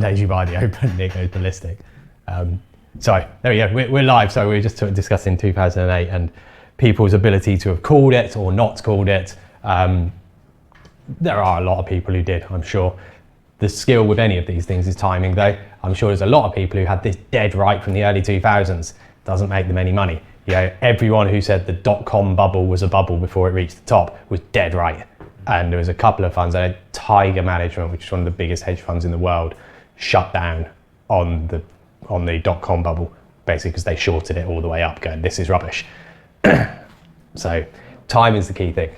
days you buy the open and it goes ballistic. So there we go, we're live. So we were just discussing 2008 and people's ability to have called it or not called it. There are a lot of people who did, I'm sure. The skill with any of these things is timing though. I'm sure there's a lot of people who had this dead right from the early 2000s. Doesn't make them any money. You know, everyone who said the dot-com bubble was a bubble before it reached the top was dead right. And there was a couple of funds, Tiger Management, which is one of the biggest hedge funds in the world, shut down on the dot-com bubble, basically because they shorted it all the way up going, this is rubbish. So time is the key thing.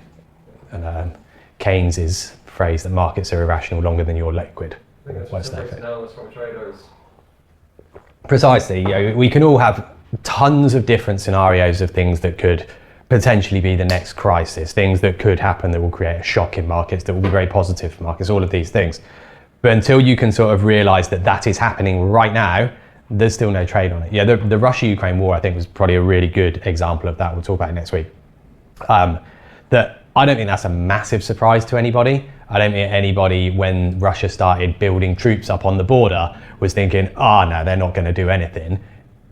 And Keynes's phrase that markets are irrational longer than you're liquid. Precisely, you know, we can all have tons of different scenarios of things that could potentially be the next crisis, things that could happen that will create a shock in markets, that will be very positive for markets, all of these things. But until you can sort of realize that that is happening right now, there's still no trade on it. Yeah, the Russia-Ukraine war, I think, was probably a really good example of that. We'll talk about it next week. That I don't think that's a massive surprise to anybody. I don't think anybody, when Russia started building troops up on the border, was thinking, no, they're not going to do anything.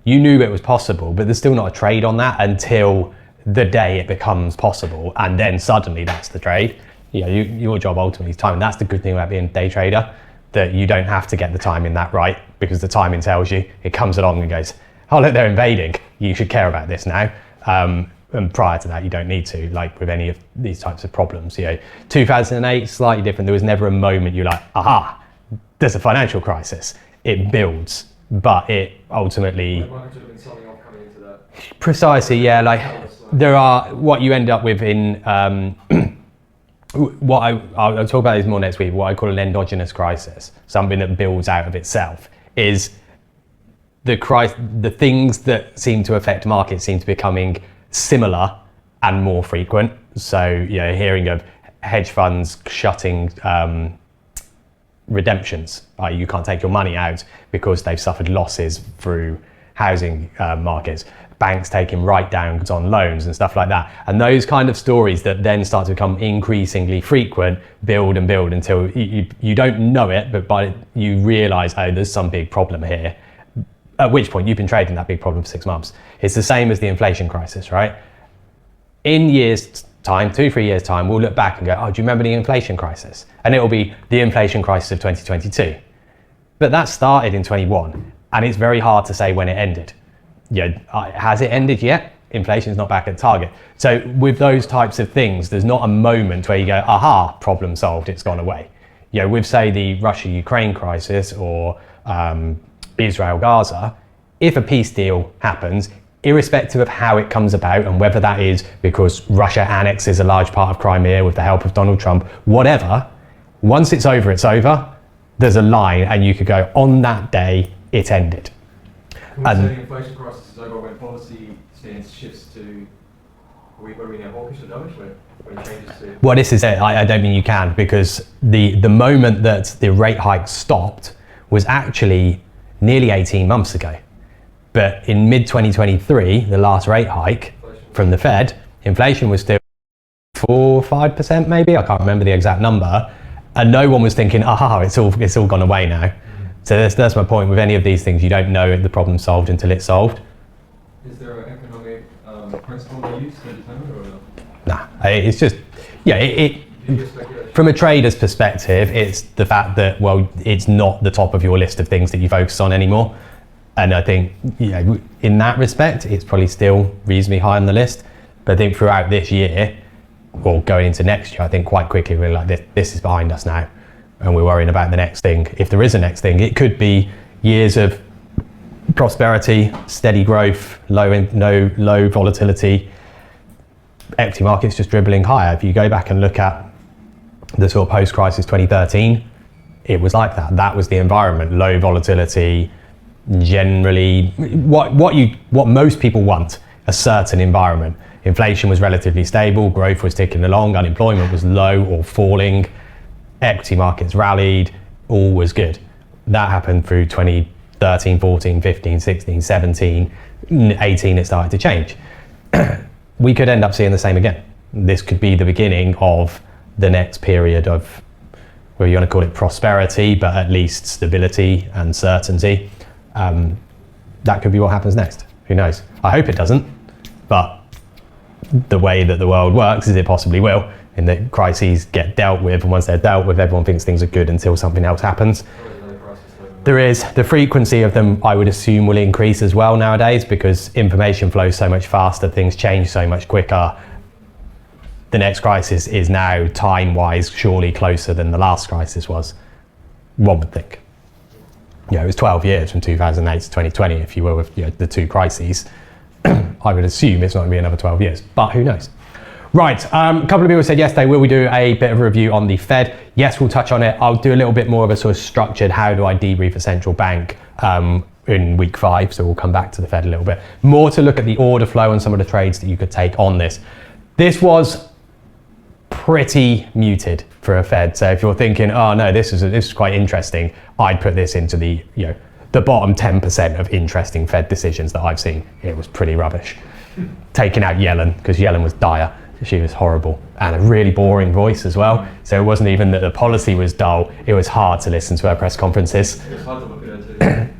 You knew it was possible, but there's still not a trade on that until the day it becomes possible. And then suddenly that's the trade. You know, your job ultimately is time. And that's the good thing about being a day trader, that you don't have to get the timing that right, because the timing tells you, it comes along and goes, oh, look, they're invading. You should care about this now. And prior to that, you don't need to, like with any of these types of problems. You know, 2008, slightly different. There was never a moment you're like, aha, there's a financial crisis. It builds, but it ultimately... Precisely, yeah. Like there are, what you end up with in, I'll talk about this more next week, what I call an endogenous crisis, something that builds out of itself, is the things that seem to affect markets seem to be becoming similar and more frequent. So, you know, hearing of hedge funds shutting redemptions, i.e. you can't take your money out because they've suffered losses through housing markets, banks taking write-downs on loans and stuff like that. And those kind of stories that then start to become increasingly frequent, build and build until you don't know it, but you realize, oh, there's some big problem here. At which point you've been trading that big problem for 6 months. It's the same as the inflation crisis, right? In years' time, 2-3 years' time, we'll look back and go, oh, do you remember the inflation crisis? And it will be the inflation crisis of 2022. But that started in 21, and it's very hard to say when it ended. Yeah, has it ended yet? Inflation's not back at target. So with those types of things, there's not a moment where you go, aha, problem solved, it's gone away. You know, with say the Russia-Ukraine crisis or Israel-Gaza, if a peace deal happens, irrespective of how it comes about and whether that is because Russia annexes a large part of Crimea with the help of Donald Trump, whatever, once it's over, there's a line and you could go, on that day, it ended. Can we say the inflation crisis is over when policy stance shifts to, what are we now, hawkish or dovish, when it changes to... Well, this is it. I don't think you can, because the moment that the rate hike stopped was actually nearly 18 months ago. But in mid-2023, the last rate hike from the Fed, inflation was still 4-5% maybe, I can't remember the exact number, and no one was thinking, aha, it's all gone away now. So that's my point. With any of these things, you don't know if the problem's solved until it's solved. Is there an economic principle to use to determine or Nah, not? it's just, yeah, from a trader's perspective, it's the fact that, well, it's not the top of your list of things that you focus on anymore. And I think, you know, in that respect, it's probably still reasonably high on the list. But I think throughout this year, or going into next year, I think quite quickly we're like, this is behind us now. And we're worrying about the next thing. If there is a next thing, it could be years of prosperity, steady growth, low volatility, equity markets just dribbling higher. If you go back and look at the sort of post-crisis 2013, it was like that. That was the environment, low volatility, generally what most people want, a certain environment. Inflation was relatively stable, growth was ticking along, unemployment was low or falling, equity markets rallied, all was good. That happened through 2013, 14, 15, 16, 17, 18, it started to change. We could end up seeing the same again. This could be the beginning of the next period of whether you want to call it prosperity, but at least stability and certainty. That could be what happens next. Who knows? I hope it doesn't, but the way that the world works is it possibly will, in that crises get dealt with, and once they're dealt with, everyone thinks things are good until something else happens. There is. The frequency of them, I would assume, will increase as well nowadays, because information flows so much faster, things change so much quicker. The next crisis is now, time-wise, surely closer than the last crisis was, one would think. You know, it was 12 years from 2008 to 2020, if you will, with the two crises. I would assume it's not going to be another 12 years, but who knows? Right, a couple of people said yesterday, will we do a bit of a review on the Fed? Yes, we'll touch on it. I'll do a little bit more of a sort of structured, how do I debrief a central bank in week 5, so we'll come back to the Fed a little bit. More to look at the order flow and some of the trades that you could take on this. This was pretty muted for a Fed, so if you're thinking, oh no, this is quite interesting, I'd put this into the the bottom 10% of interesting Fed decisions that I've seen. It was pretty rubbish. Taking out Yellen, because Yellen was dire. She was horrible, and a really boring voice as well. So it wasn't even that the policy was dull, it was hard to listen to her press conferences. It's hard to look at her too.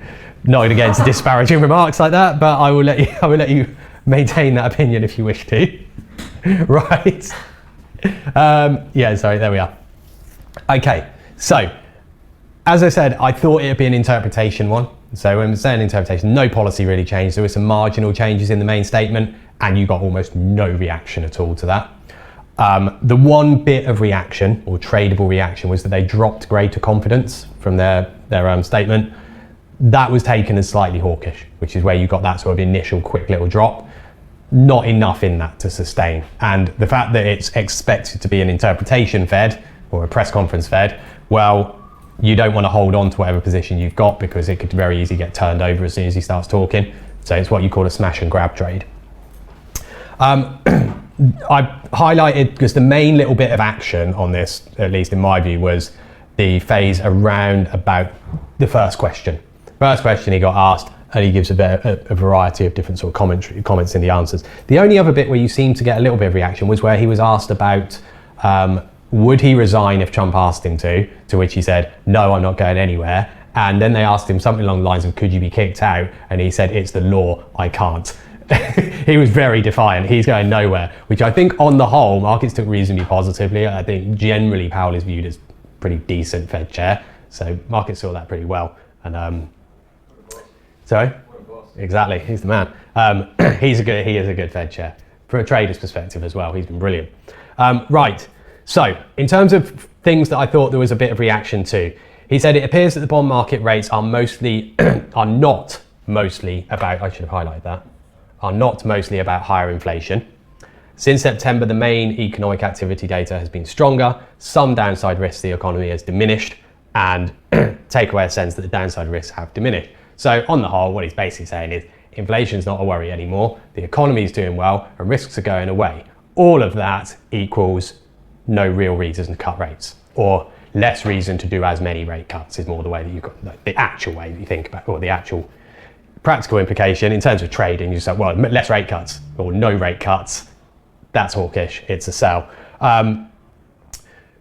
Not against disparaging remarks like that, but I will let you maintain that opinion if you wish to. Right. Yeah, sorry, there we are. Okay, so as I said, I thought it'd be an interpretation one. So when I'm saying interpretation, no policy really changed. There were some marginal changes in the main statement, and you got almost no reaction at all to that. The one bit of reaction, or tradable reaction, was that they dropped greater confidence from their statement. That was taken as slightly hawkish, which is where you got that sort of initial quick little drop. Not enough in that to sustain. And the fact that it's expected to be an interpretation Fed, or a press conference Fed, well, you don't want to hold on to whatever position you've got, because it could very easily get turned over as soon as he starts talking. So it's what you call a smash and grab trade. I highlighted, because the main little bit of action on this, at least in my view, was the phase around about the first question. First question he got asked, and he gives a variety of different sort of comments in the answers. The only other bit where you seem to get a little bit of reaction was where he was asked about would he resign if Trump asked him to which he said, no, I'm not going anywhere. And then they asked him something along the lines of, could you be kicked out? And he said, it's the law, I can't. He was very defiant. He's going nowhere, which I think on the whole, markets took reasonably positively. I think generally Powell is viewed as pretty decent Fed chair. So markets saw that pretty well. And sorry? Exactly, he's the man. He is a good Fed chair. From a trader's perspective as well, he's been brilliant. Right, so in terms of things that I thought there was a bit of reaction to, he said it appears that the bond market rates are not mostly about, I should have highlighted that, are not mostly about higher inflation. Since September, the main economic activity data has been stronger. Some downside risks the economy has diminished, and take away a sense that the downside risks have diminished. So on the whole, what he's basically saying is inflation's not a worry anymore, the economy is doing well, and risks are going away. All of that equals no real reason to cut rates, or less reason to do as many rate cuts is more the way that you've got, the actual way that you think about, or the actual practical implication in terms of trading. You say, well, less rate cuts or no rate cuts, that's hawkish, it's a sell.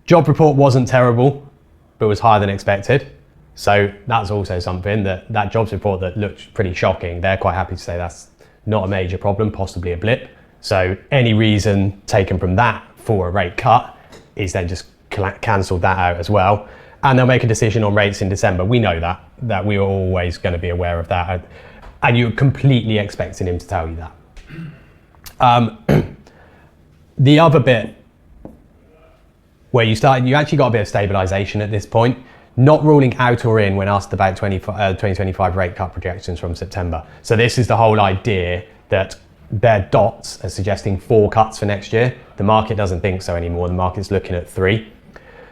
Job report wasn't terrible, but was higher than expected. So that's also something that jobs report that looked pretty shocking. They're quite happy to say that's not a major problem, possibly a blip. So any reason taken from that for a rate cut is then just cancelled that out as well. And they'll make a decision on rates in December. We know that we are always going to be aware of that. And you're completely expecting him to tell you that. The other bit where you actually got a bit of stabilisation at this point, not ruling out or in when asked about 2025 rate cut projections from September. So this is the whole idea that their dots are suggesting 4 cuts for next year. The market doesn't think so anymore. The market's looking at 3.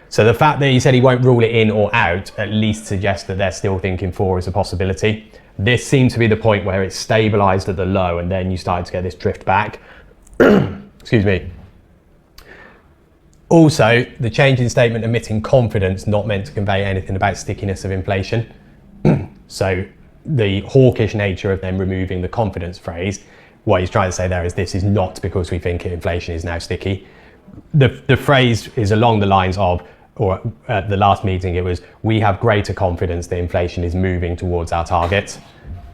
So the fact that he said he won't rule it in or out at least suggests that they're still thinking 4 is a possibility. This seemed to be the point where it stabilised at the low, and then you started to get this drift back. Excuse me. Also, the change in statement omitting confidence not meant to convey anything about stickiness of inflation. So the hawkish nature of them removing the confidence phrase, what he's trying to say there is this is not because we think inflation is now sticky. The phrase is along the lines of, or at the last meeting, it was, we have greater confidence that inflation is moving towards our target.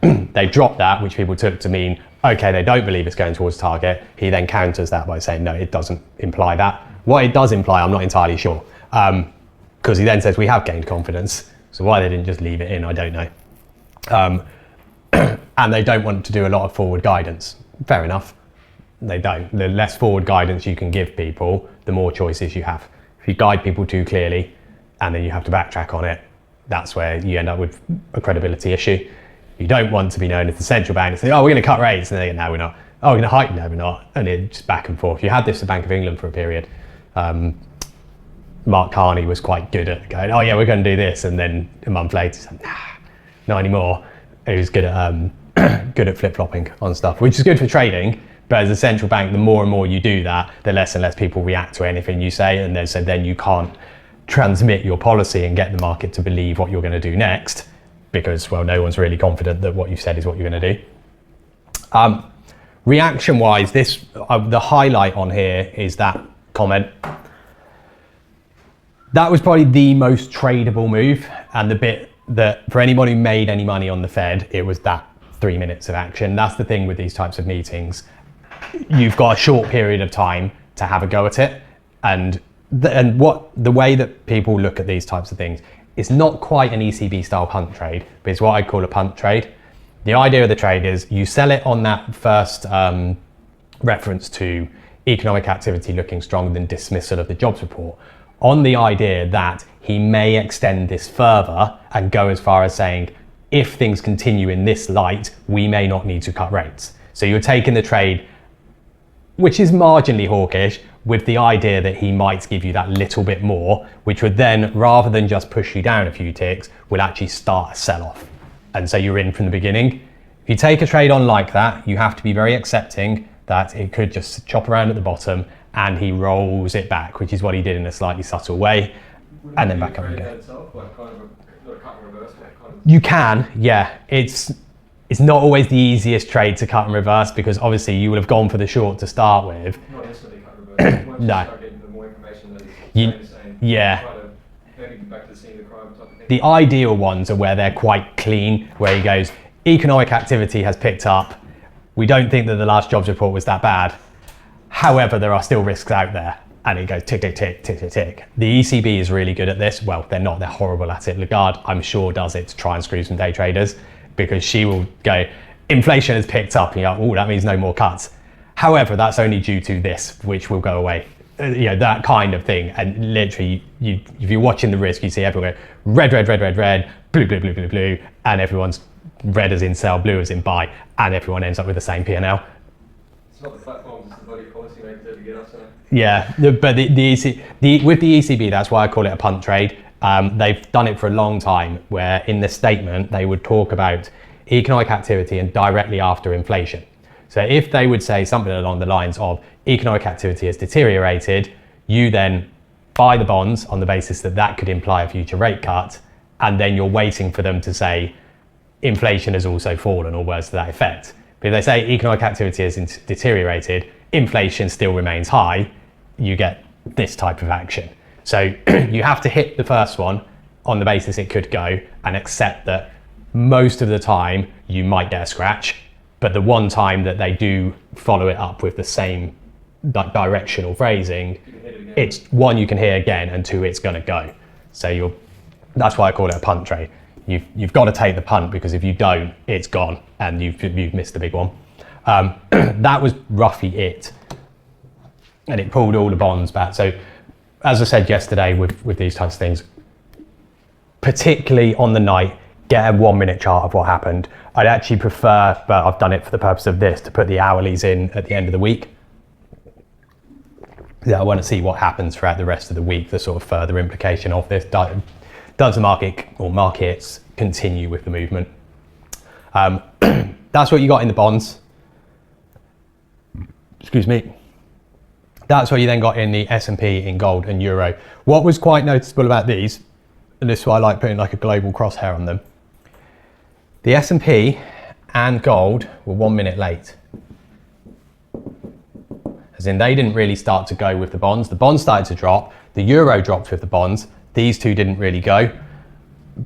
They dropped that, which people took to mean, okay, they don't believe it's going towards target. He then counters that by saying, no, it doesn't imply that. What it does imply, I'm not entirely sure. Because he then says, we have gained confidence. So why they didn't just leave it in, I don't know. And they don't want to do a lot of forward guidance. Fair enough. They don't. The less forward guidance you can give people, the more choices you have. If you guide people too clearly and then you have to backtrack on it, that's where you end up with a credibility issue. You don't want to be known as the central bank and say, oh, we're going to cut rates. And they go, no, we're not. Oh, we're going to hike. No, we're not. And it's just back and forth. You had this at the Bank of England for a period. Mark Carney was quite good at going, oh yeah, we're going to do this. And then a month later, he said, nah, not anymore. He was good at good at flip-flopping on stuff, which is good for trading. But as a central bank, the more and more you do that, the less and less people react to anything you say. And then you can't transmit your policy and get the market to believe what you're going to do next, because, well, no one's really confident that what you've said is what you're going to do. Reaction-wise, the highlight on here is that comment. That was probably the most tradable move, and the bit that, for anyone who made any money on the Fed, it was that 3 minutes of action. That's the thing with these types of meetings. You've got a short period of time to have a go at it, and the way that people look at these types of things, it's not quite an ECB style punt trade, but it's what I call a punt trade. The idea of the trade is you sell it on that first reference to economic activity looking stronger than dismissal of the jobs report, on the idea that he may extend this further and go as far as saying, if things continue in this light, we may not need to cut rates. So you're taking the trade, which is marginally hawkish, with the idea that he might give you that little bit more, which would then, rather than just push you down a few ticks, will actually start a sell-off. And so you're in from the beginning. If you take a trade on like that, you have to be very accepting that it could just chop around at the bottom and he rolls it back, which is what he did in a slightly subtle way, and then back up again. You can, yeah. It's not always the easiest trade to cut and reverse, because obviously you will have gone for the short to start with. Not necessarily cut and reverse. Once you start getting the more information that is saying, yeah. kind of heading back to the scene of the crime type of thing. The ideal ones are where they're quite clean, where he goes, economic activity has picked up. We don't think that the last jobs report was that bad. However, there are still risks out there. And it goes tick, tick, tick, tick, tick, tick. The ECB is really good at this. Well, they're not, they're horrible at it. Lagarde, I'm sure, does it to try and screw some day traders, because she will go, inflation has picked up, and you're like, oh, that means no more cuts. However, that's only due to this, which will go away. That kind of thing. And literally, if you're watching the risk, you see everyone go, red, red, red, red, red, blue, blue, blue, blue, blue, and everyone's red as in sell, blue as in buy, and everyone ends up with the same P&L. It's not the platforms, it's the bloody policy makers to get us in it. Yeah, but with the ECB, that's why I call it a punt trade. They've done it for a long time, where in the statement they would talk about economic activity and directly after inflation. So if they would say something along the lines of economic activity has deteriorated, you then buy the bonds on the basis that that could imply a future rate cut, and then you're waiting for them to say inflation has also fallen, or words to that effect. But if they say economic activity has deteriorated, inflation still remains high, you get this type of action. So you have to hit the first one on the basis it could go, and accept that most of the time you might get a scratch, but the one time that they do follow it up with the same directional phrasing, it's one, you can hit again, and two, it's going to go. So that's why I call it a punt trade. You've got to take the punt, because if you don't, it's gone and you've missed the big one. That was roughly it, and it pulled all the bonds back. So as I said yesterday with these types of things, particularly on the night, get a 1 minute chart of what happened. I'd actually prefer, but I've done it for the purpose of this, to put the hourlies in at the end of the week. Yeah, I want to see what happens throughout the rest of the week, the sort of further implication of this. Does the market or markets continue with the movement? That's what you got in the bonds. Excuse me. That's what you then got in the S&P, in gold and euro. What was quite noticeable about these, and this is why I like putting like a global crosshair on them, the S&P and gold were 1 minute late. as in they didn't really start to go with the bonds. The bonds started to drop, the euro dropped with the bonds, these two didn't really go.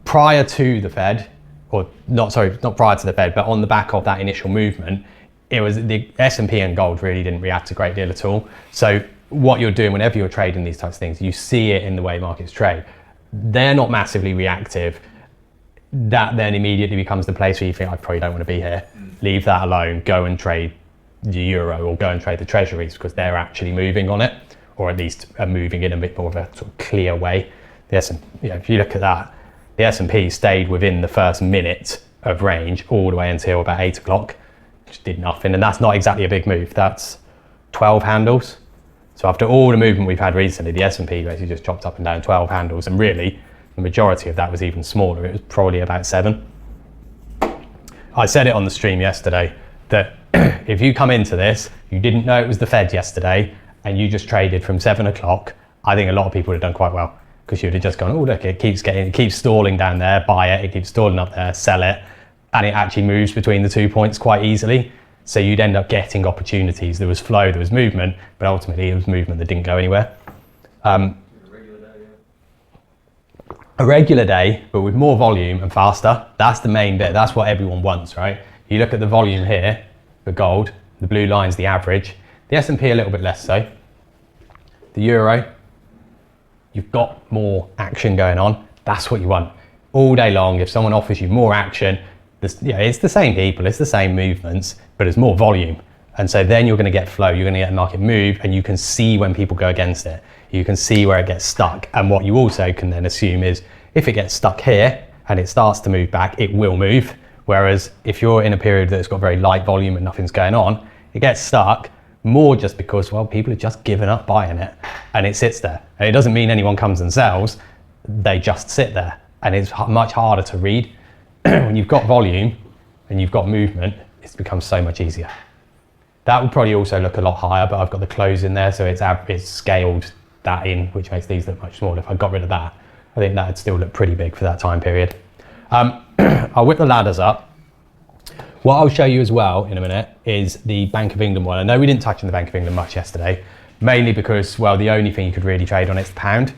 Prior to the Fed, or not prior to the Fed, but on the back of that initial movement, it was the S&P and gold really didn't react a great deal at all. So what you're doing whenever you're trading these types of things, you see it in the way markets trade. They're not massively reactive. That then immediately becomes the place where you think, I probably don't want to be here. Leave that alone, go and trade the euro or go and trade the treasuries because they're actually moving on it, or at least are moving in a bit more of a sort of clear way. If you look at that, the S&P stayed within the first minute of range all the way until about 8 o'clock, which did nothing. And that's not exactly a big move. That's 12 handles. So after all the movement we've had recently, the S&P basically just chopped up and down 12 handles. And really, the majority of that was even smaller. It was probably about 7. I said it on the stream yesterday that if you come into this, you didn't know it was the Fed yesterday, and you just traded from 7 o'clock, I think a lot of people would have done quite well, because you'd have just gone, oh look, it keeps stalling down there, buy it, it keeps stalling up there, sell it, and it actually moves between the 2 points quite easily. So you'd end up getting opportunities. There was flow, there was movement, but ultimately it was movement that didn't go anywhere. A regular day, but with more volume and faster. That's the main bit. That's what everyone wants, right? You look at the volume here for gold, the blue line's the average. The S&P a little bit less so. The euro, you've got more action going on. That's what you want. All day long, if someone offers you more action, it's the same people, it's the same movements, but it's more volume. And so then you're going to get flow, you're going to get a market move, and you can see when people go against it. You can see where it gets stuck. And what you also can then assume is if it gets stuck here and it starts to move back, it will move. Whereas if you're in a period that's got very light volume and nothing's going on, it gets stuck more just because, well, people have just given up buying it and it sits there. And it doesn't mean anyone comes and sells, they just sit there. And it's much harder to read. When you've got volume and you've got movement, it's become so much easier. That would probably also look a lot higher, but I've got the close in there, so it's scaled that in, which makes these look much smaller. If I got rid of that, I think that would still look pretty big for that time period. I'll whip the ladders up. What I'll show you as well in a minute is the Bank of England one. I know we didn't touch on the Bank of England much yesterday, mainly because, well, the only thing you could really trade on it's the pound,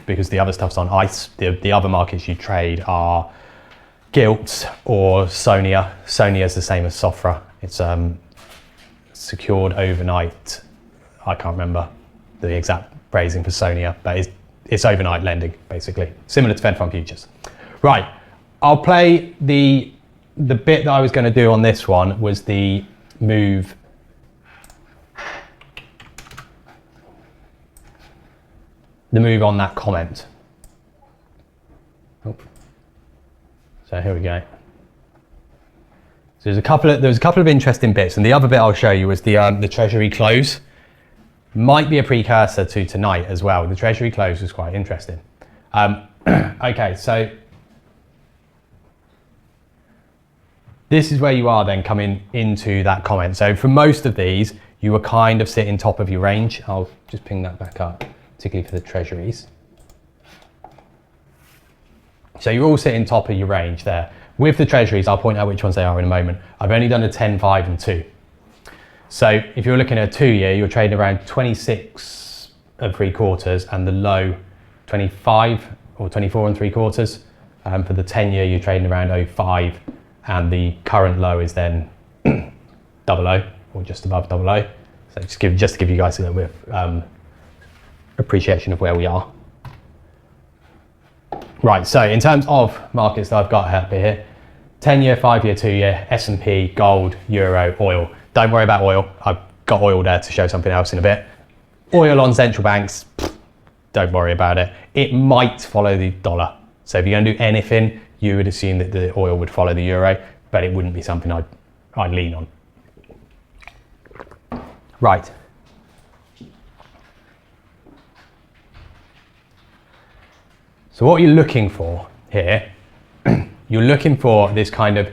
because the other stuff's on ice. The other markets you trade are gilts or SONIA. SONIA is the same as SOFRA. It's secured overnight. I can't remember the exact phrasing for SONIA, but it's overnight lending, basically. Similar to Fed Fund futures. Right, I'll play the bit that I was going to do on this one was the move. The move on that comment. Oh. So here we go. So there's a couple of interesting bits, and the other bit I'll show you was the Treasury close. Might be a precursor to tonight as well. The Treasury close was quite interesting. Okay, so this is where you are then coming into that comment. So for most of these, you were kind of sitting top of your range. I'll just ping that back up, particularly for the Treasuries. So you're all sitting top of your range there. With the Treasuries, I'll point out which ones they are in a moment. I've only done a 10, 5 and 2. So if you're looking at a 2-year, you're trading around 26 3/4 and the low 25 or 24 3/4. For the 10-year, you're trading around 0.5 and the current low is then 00 or just above 00. So just to give you guys a little bit of appreciation of where we are. Right, so in terms of markets that I've got up here, 10-year, 5-year, 2-year, S&P, gold, euro, oil. Don't worry about oil. I've got oil there to show something else in a bit. Oil on central banks, don't worry about it. It might follow the dollar. So if you're going to do anything, you would assume that the oil would follow the euro, but it wouldn't be something I'd lean on. Right. So what you're looking for here, you're looking for this kind of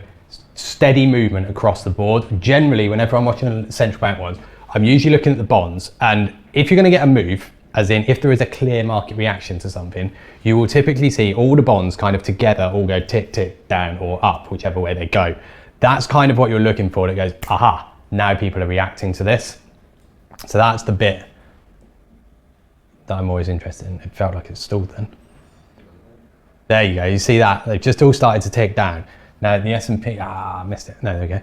steady movement across the board. Generally, whenever I'm watching central bank ones, I'm usually looking at the bonds. And if you're going to get a move, as in if there is a clear market reaction to something, you will typically see all the bonds kind of together all go tick, tick, down or up, whichever way they go. That's kind of what you're looking for. That goes, aha, now people are reacting to this. So that's the bit that I'm always interested in. It felt like it stalled then. There you go, you see that? They've just all started to tick down. Now the S&P, I missed it. No, there we go.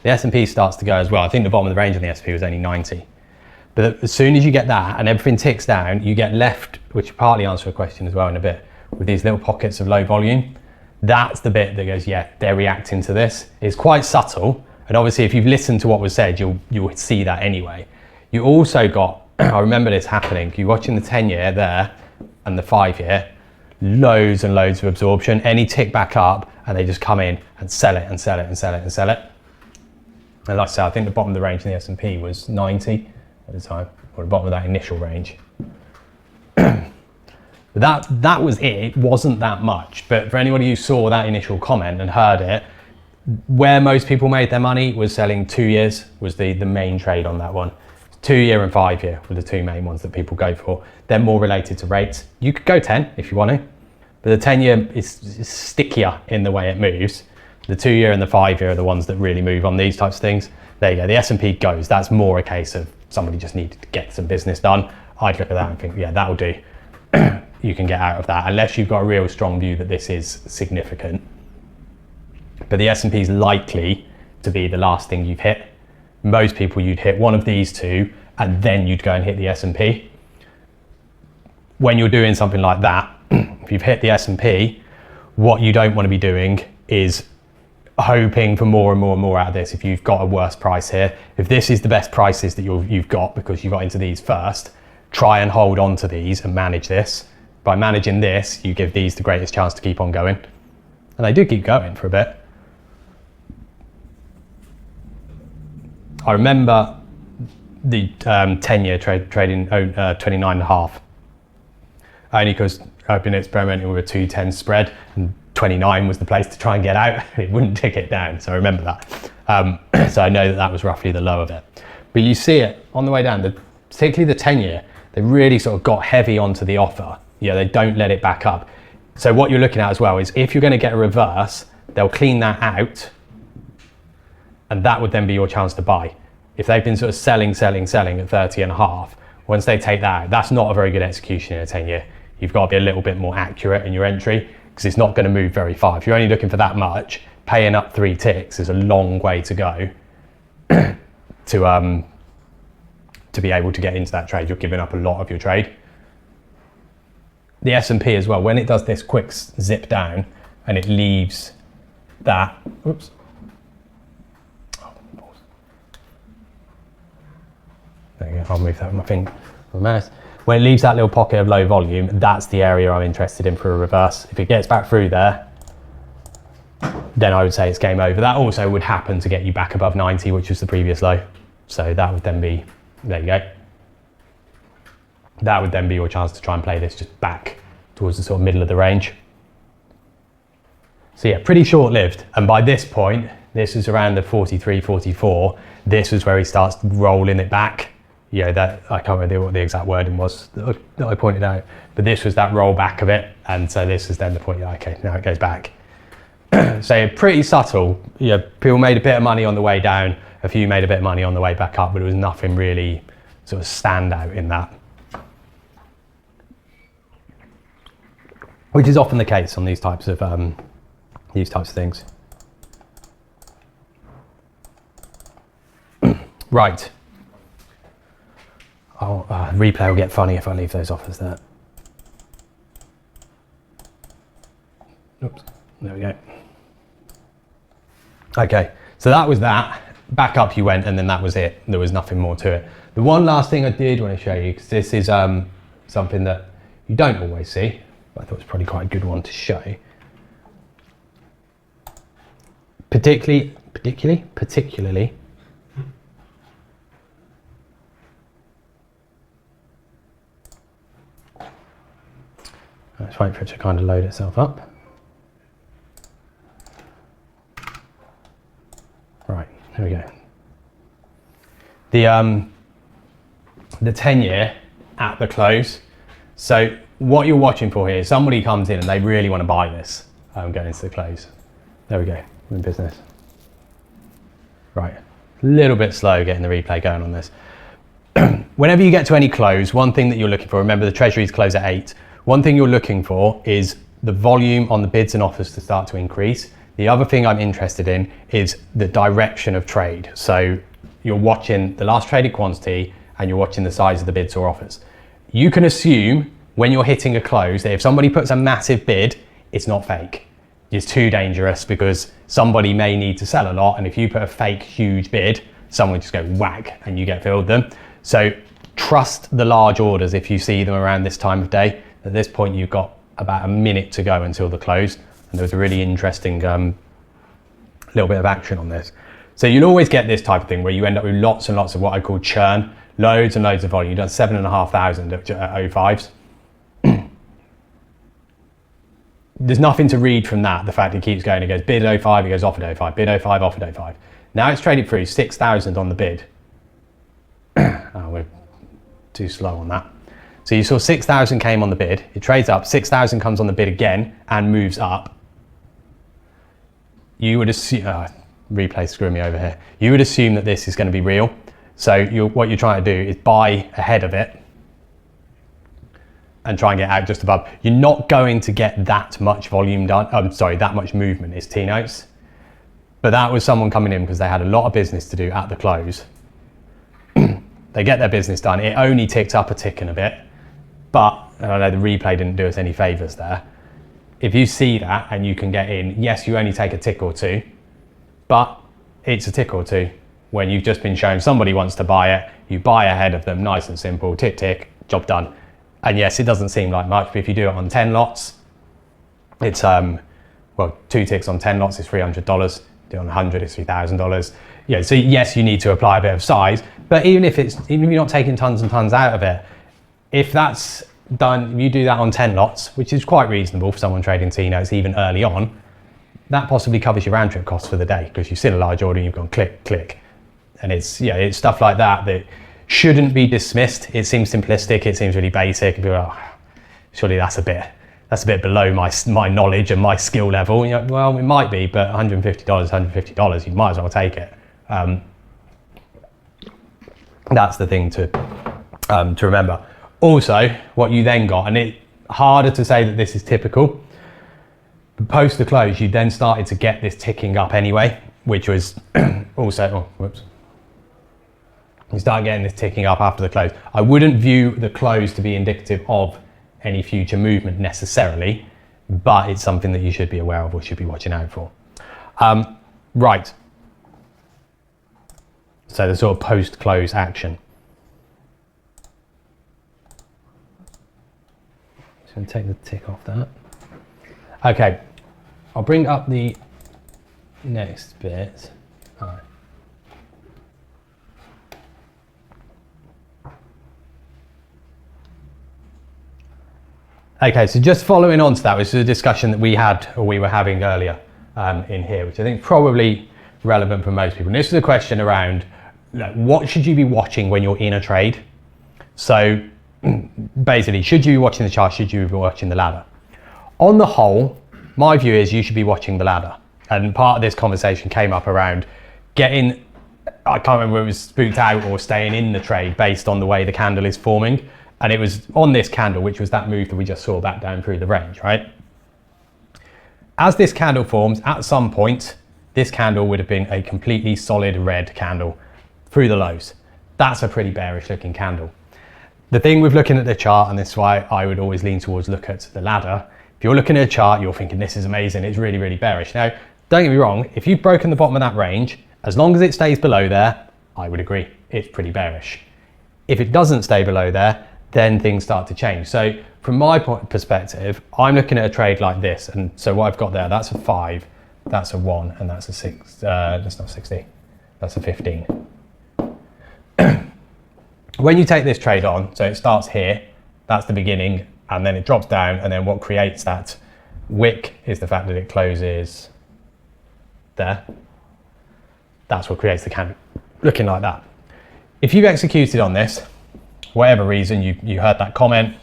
The S&P starts to go as well. I think the bottom of the range on the S&P was only 90. But as soon as you get that and everything ticks down, you get left, which partly answer a question as well in a bit, with these little pockets of low volume. That's the bit that goes, yeah, they're reacting to this. It's quite subtle. And obviously if you've listened to what was said, you'll see that anyway. You also got, I remember this happening, you're watching the 10-year there and the 5-year, loads and loads of absorption. Any tick back up and they just come in and sell it and sell it and sell it and sell it. And like I said, I think the bottom of the range in the S&P was 90 at the time, or the bottom of that initial range. That was it. It wasn't that much. But for anybody who saw that initial comment and heard it, where most people made their money was selling 2 years was the main trade on that one. 2-year and 5-year were the two main ones that people go for. They're more related to rates. You could go 10 if you want to, but the 10-year is stickier in the way it moves. The 2-year and the 5-year are the ones that really move on these types of things. There you go, the S&P goes. That's more a case of somebody just needed to get some business done. I'd look at that and think, yeah, that'll do. You can get out of that, unless you've got a real strong view that this is significant. But the S&P is likely to be the last thing you've hit. Most people, you'd hit one of these two, and then you'd go and hit the S&P. When you're doing something like that, if you've hit the S&P, what you don't want to be doing is hoping for more and more and more out of this. If you've got a worse price here, if this is the best prices that you've got because you got into these first, try and hold on to these and manage this. By managing this, you give these the greatest chance to keep on going. And they do keep going for a bit. I remember the 10-year trading 29.5. Only because I've been experimenting with a 210 spread, and 29 was the place to try and get out. It wouldn't tick it down, so I remember that. So I know that was roughly the low of it. But you see it on the way down, particularly the 10-year, they really sort of got heavy onto the offer. Yeah, they don't let it back up. So what you're looking at as well is if you're going to get a reverse, they'll clean that out, and that would then be your chance to buy. If they've been sort of selling at 30.5, once they take that out, that's not a very good execution in a 10-year. You've got to be a little bit more accurate in your entry because it's not going to move very far. If you're only looking for that much, paying up 3 ticks is a long way to go to be able to get into that trade. You're giving up a lot of your trade. The S&P as well, when it does this quick zip down and it leaves that, oops. There you go, I'll move that with my finger, with my mouse. When it leaves that little pocket of low volume, that's the area I'm interested in for a reverse. If it gets back through there, then I would say it's game over. That also would happen to get you back above 90, which was the previous low. So that would then be, there you go. That would then be your chance to try and play this just back towards the sort of middle of the range. So yeah, pretty short-lived. And by this point, this is around the 43, 44. This was where he starts rolling it back. Yeah, that I can't remember what the exact wording was that I pointed out, but this was that roll back of it. And so this is then the point, okay, now it goes back. So pretty subtle. Yeah, people made a bit of money on the way down. A few made a bit of money on the way back up, but it was nothing really sort of stand out in that. Which is often the case on these types of things. Right. Oh, replay will get funny if I leave those offers there. Oops, there we go. Okay, so that was that. Back up you went, and then that was it. There was nothing more to it. The one last thing I did want to show you, because this is something that you don't always see, but I thought it was probably quite a good one to show. Particularly. Let's wait for it to kind of load itself up. Right, here we go. The 10-year at the close. So what you're watching for here is somebody comes in and they really want to buy this going into the close. There we go, we're in business. Right, a little bit slow getting the replay going on this. whenever you get to any close, one thing that you're looking for, remember the treasuries close at 8, one thing you're looking for is the volume on the bids and offers to start to increase. The other thing I'm interested in is the direction of trade. So you're watching the last traded quantity and you're watching the size of the bids or offers. You can assume when you're hitting a close that if somebody puts a massive bid, it's not fake. It's too dangerous because somebody may need to sell a lot, and if you put a fake huge bid, someone just go whack and you get filled them. So trust the large orders if you see them around this time of day. At this point, you've got about a minute to go until the close, and there was a really interesting little bit of action on this. So you'll always get this type of thing where you end up with lots and lots of what I call churn, loads and loads of volume. You've done 7,500 at 05s. There's nothing to read from that, the fact it keeps going. It goes bid at 05, it goes off at 05, bid 05, off at 05. Now it's traded through 6,000 on the bid. Oh, we're too slow on that. So you saw 6,000 came on the bid, it trades up, 6,000 comes on the bid again and moves up. You would assume, replay screwing me over here. You would assume that this is going to be real. So what you're trying to do is buy ahead of it and try and get out just above. You're not going to get that much volume done. That much movement is T-notes. But that was someone coming in because they had a lot of business to do at the close. They get their business done. It only ticked up a tick and a bit, but I know the replay didn't do us any favors there. If you see that and you can get in, yes, you only take a tick or two, but it's a tick or two. When you've just been shown somebody wants to buy it, you buy ahead of them, nice and simple, tick, tick, job done. And yes, it doesn't seem like much, but if you do it on 10 lots, it's, 2 ticks on 10 lots is $300. Do it on 100, it's $3,000. Yeah, so yes, you need to apply a bit of size, but even if you're not taking tons and tons out of it, if that's done, you do that on 10 lots, which is quite reasonable for someone trading T-notes even early on, that possibly covers your round trip costs for the day because you've seen a large order and you've gone click, click. And it's stuff like that that shouldn't be dismissed. It seems simplistic, it seems really basic, and people are like, surely that's a bit below my knowledge and my skill level. And you're like, well, it might be, but $150, you might as well take it. That's the thing to remember. Also, what you then got, and it's harder to say that this is typical, but post the close, you then started to get this ticking up anyway, which was also, you start getting this ticking up after the close. I wouldn't view the close to be indicative of any future movement necessarily, but it's something that you should be aware of or should be watching out for. Right. So the sort of post-close action. Just going to take the tick off that. Okay, I'll bring up the next bit. All right. Okay, so just following on to that, which is a discussion that we were having earlier in here, which I think is probably relevant for most people. And this is a question around what should you be watching when you're in a trade? So basically, should you be watching the chart? Should you be watching the ladder? On the whole, my view is you should be watching the ladder. And part of this conversation came up around getting, I can't remember whether it was spooked out or staying in the trade based on the way the candle is forming. And it was on this candle, which was that move that we just saw back down through the range, right? As this candle forms, at some point, this candle would have been a completely solid red candle through the lows. That's a pretty bearish looking candle. The thing with looking at the chart, and this is why I would always lean towards look at the ladder, if you're looking at a chart, you're thinking this is amazing, it's really, really bearish. Now, don't get me wrong, if you've broken the bottom of that range, as long as it stays below there, I would agree, it's pretty bearish. If it doesn't stay below there, then things start to change. So from my perspective, I'm looking at a trade like this. And so what I've got there, that's a 5, that's a 1, and that's a 6, that's not 60, that's a 15. When you take this trade on, so it starts here, that's the beginning, and then it drops down, and then what creates that wick is the fact that it closes there. That's what creates the candle, looking like that. If you've executed on this, whatever reason, you heard that comment,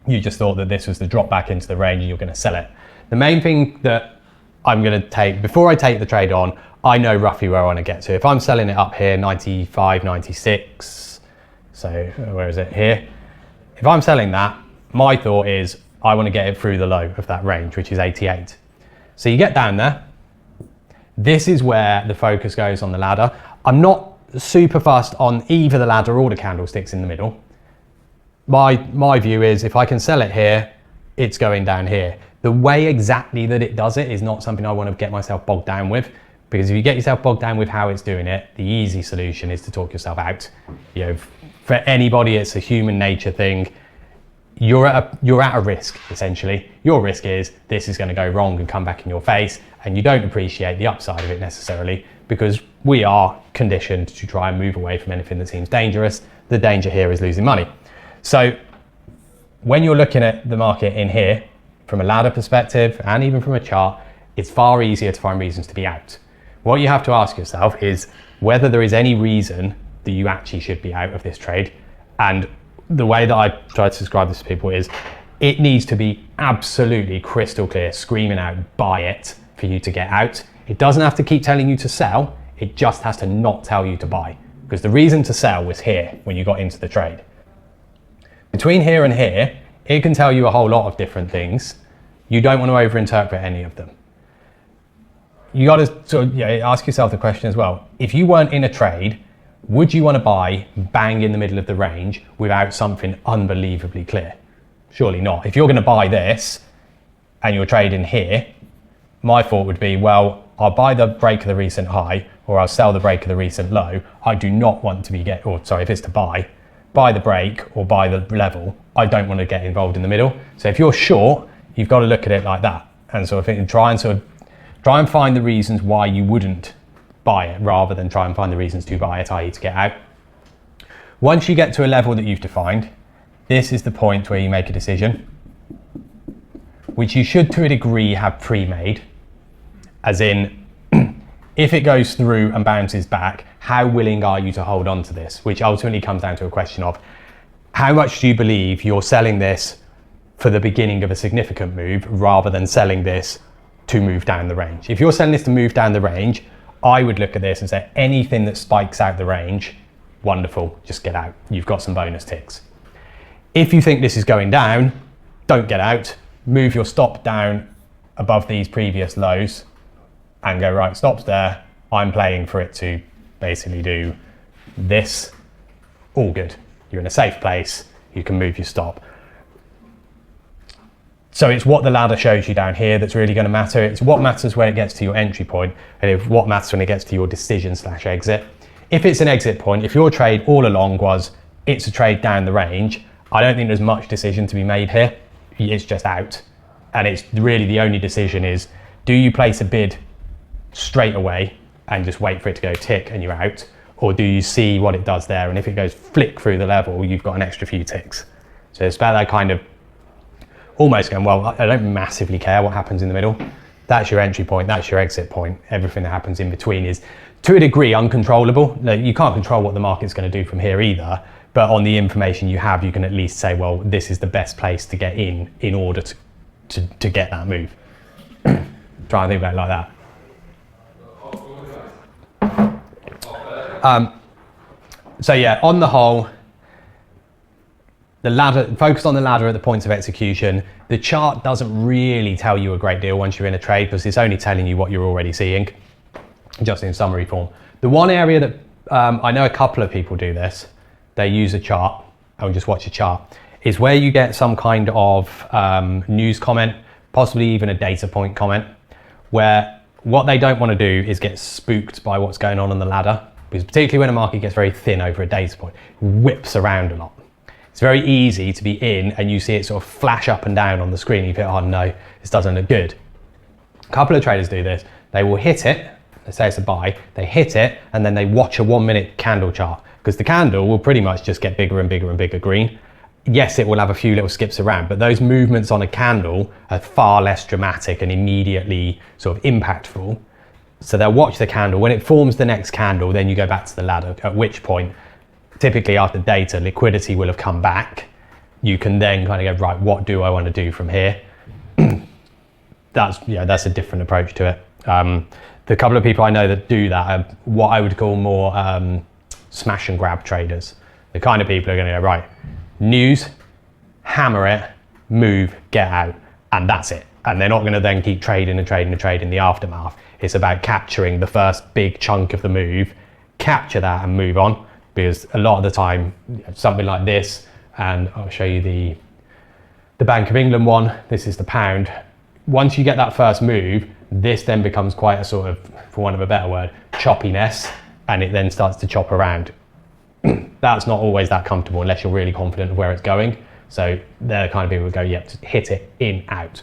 you just thought that this was the drop back into the range and you're going to sell it. The main thing that I'm going to take, before I take the trade on, I know roughly where I want to get to. If I'm selling it up here, 95, 96, So where is it? Here. If I'm selling that, my thought is I want to get it through the low of that range, which is 88. So you get down there. This is where the focus goes on the ladder. I'm not super fast on either the ladder or the candlesticks in the middle. My view is if I can sell it here, it's going down here. The way exactly that it does it is not something I want to get myself bogged down with, because if you get yourself bogged down with how it's doing it, the easy solution is to talk yourself out. You know, for anybody, it's a human nature thing. You're at a risk, essentially. Your risk is this is going to go wrong and come back in your face, and you don't appreciate the upside of it necessarily, because we are conditioned to try and move away from anything that seems dangerous. The danger here is losing money. So when you're looking at the market in here, from a ladder perspective and even from a chart, it's far easier to find reasons to be out. What you have to ask yourself is whether there is any reason that you actually should be out of this trade. And the way that I try to describe this to people is it needs to be absolutely crystal clear, screaming out, buy it, for you to get out. It doesn't have to keep telling you to sell, it just has to not tell you to buy. Because the reason to sell was here when you got into the trade. Between here and here, it can tell you a whole lot of different things. You don't want to overinterpret any of them. You got to sort of ask yourself the question as well. If you weren't in a trade, would you want to buy bang in the middle of the range without something unbelievably clear? Surely not. If you're going to buy this and you're trading here, my thought would be, well, I'll buy the break of the recent high or I'll sell the break of the recent low. I do not want to if it's to buy the break or buy the level. I don't want to get involved in the middle. So if you're short, you've got to look at it like that. And so try and find the reasons why you wouldn't buy it rather than try and find the reasons to buy it, i.e. to get out. Once you get to a level that you've defined, this is the point where you make a decision, which you should to a degree have pre-made, as in, if it goes through and bounces back, how willing are you to hold on to this? Which ultimately comes down to a question of how much do you believe you're selling this for the beginning of a significant move rather than selling this to move down the range. If you're selling this to move down the range, I would look at this and say anything that spikes out the range, wonderful, just get out. You've got some bonus ticks. If you think this is going down, don't get out. Move your stop down above these previous lows and go, right, stop's there. I'm playing for it to basically do this. All good. You're in a safe place. You can move your stop. So it's what the ladder shows you down here that's really going to matter. It's what matters when it gets to your entry point, and what matters when it gets to your decision/exit. If it's an exit point, if your trade all along was, it's a trade down the range, I don't think there's much decision to be made here. It's just out. And it's really the only decision is, do you place a bid straight away and just wait for it to go tick and you're out? Or do you see what it does there? And if it goes flick through the level, you've got an extra few ticks. So it's about that kind of almost going, well, I don't massively care what happens in the middle. That's your entry point, that's your exit point. Everything that happens in between is, to a degree, uncontrollable. You can't control what the market's going to do from here either, but on the information you have, you can at least say, well, this is the best place to get in order to get that move. Try and think about it like that. So yeah, on the whole, the ladder, focus on the ladder at the points of execution. The chart doesn't really tell you a great deal once you're in a trade, because it's only telling you what you're already seeing, just in summary form. The one area that I know a couple of people do this, they use a chart and just watch a chart, is where you get some kind of news comment, possibly even a data point comment, where what they don't want to do is get spooked by what's going on the ladder, because particularly when a market gets very thin over a data point, it whips around a lot. It's very easy to be in and you see it sort of flash up and down on the screen and you think, oh no, this doesn't look good. A couple of traders do this. They will hit it, let's say it's a buy, they hit it and then they watch a 1 minute candle chart, because the candle will pretty much just get bigger and bigger and bigger green. Yes, it will have a few little skips around, but those movements on a candle are far less dramatic and immediately sort of impactful. So they'll watch the candle. When it forms the next candle, then you go back to the ladder, at which point, typically after data, liquidity will have come back. You can then kind of go, right, what do I want to do from here? That's a different approach to it. The couple of people I know that do that are what I would call more smash and grab traders. The kind of people are going to go, right, news, hammer it, move, get out, and that's it. And they're not going to then keep trading and trading and trading in the aftermath. It's about capturing the first big chunk of the move, capture that and move on, because a lot of the time, something like this, and I'll show you the Bank of England one, this is the pound. Once you get that first move, this then becomes quite a sort of, for want of a better word, choppiness, and it then starts to chop around. That's not always that comfortable unless you're really confident of where it's going. So they're the kind of people who go, yep, just hit it in, out.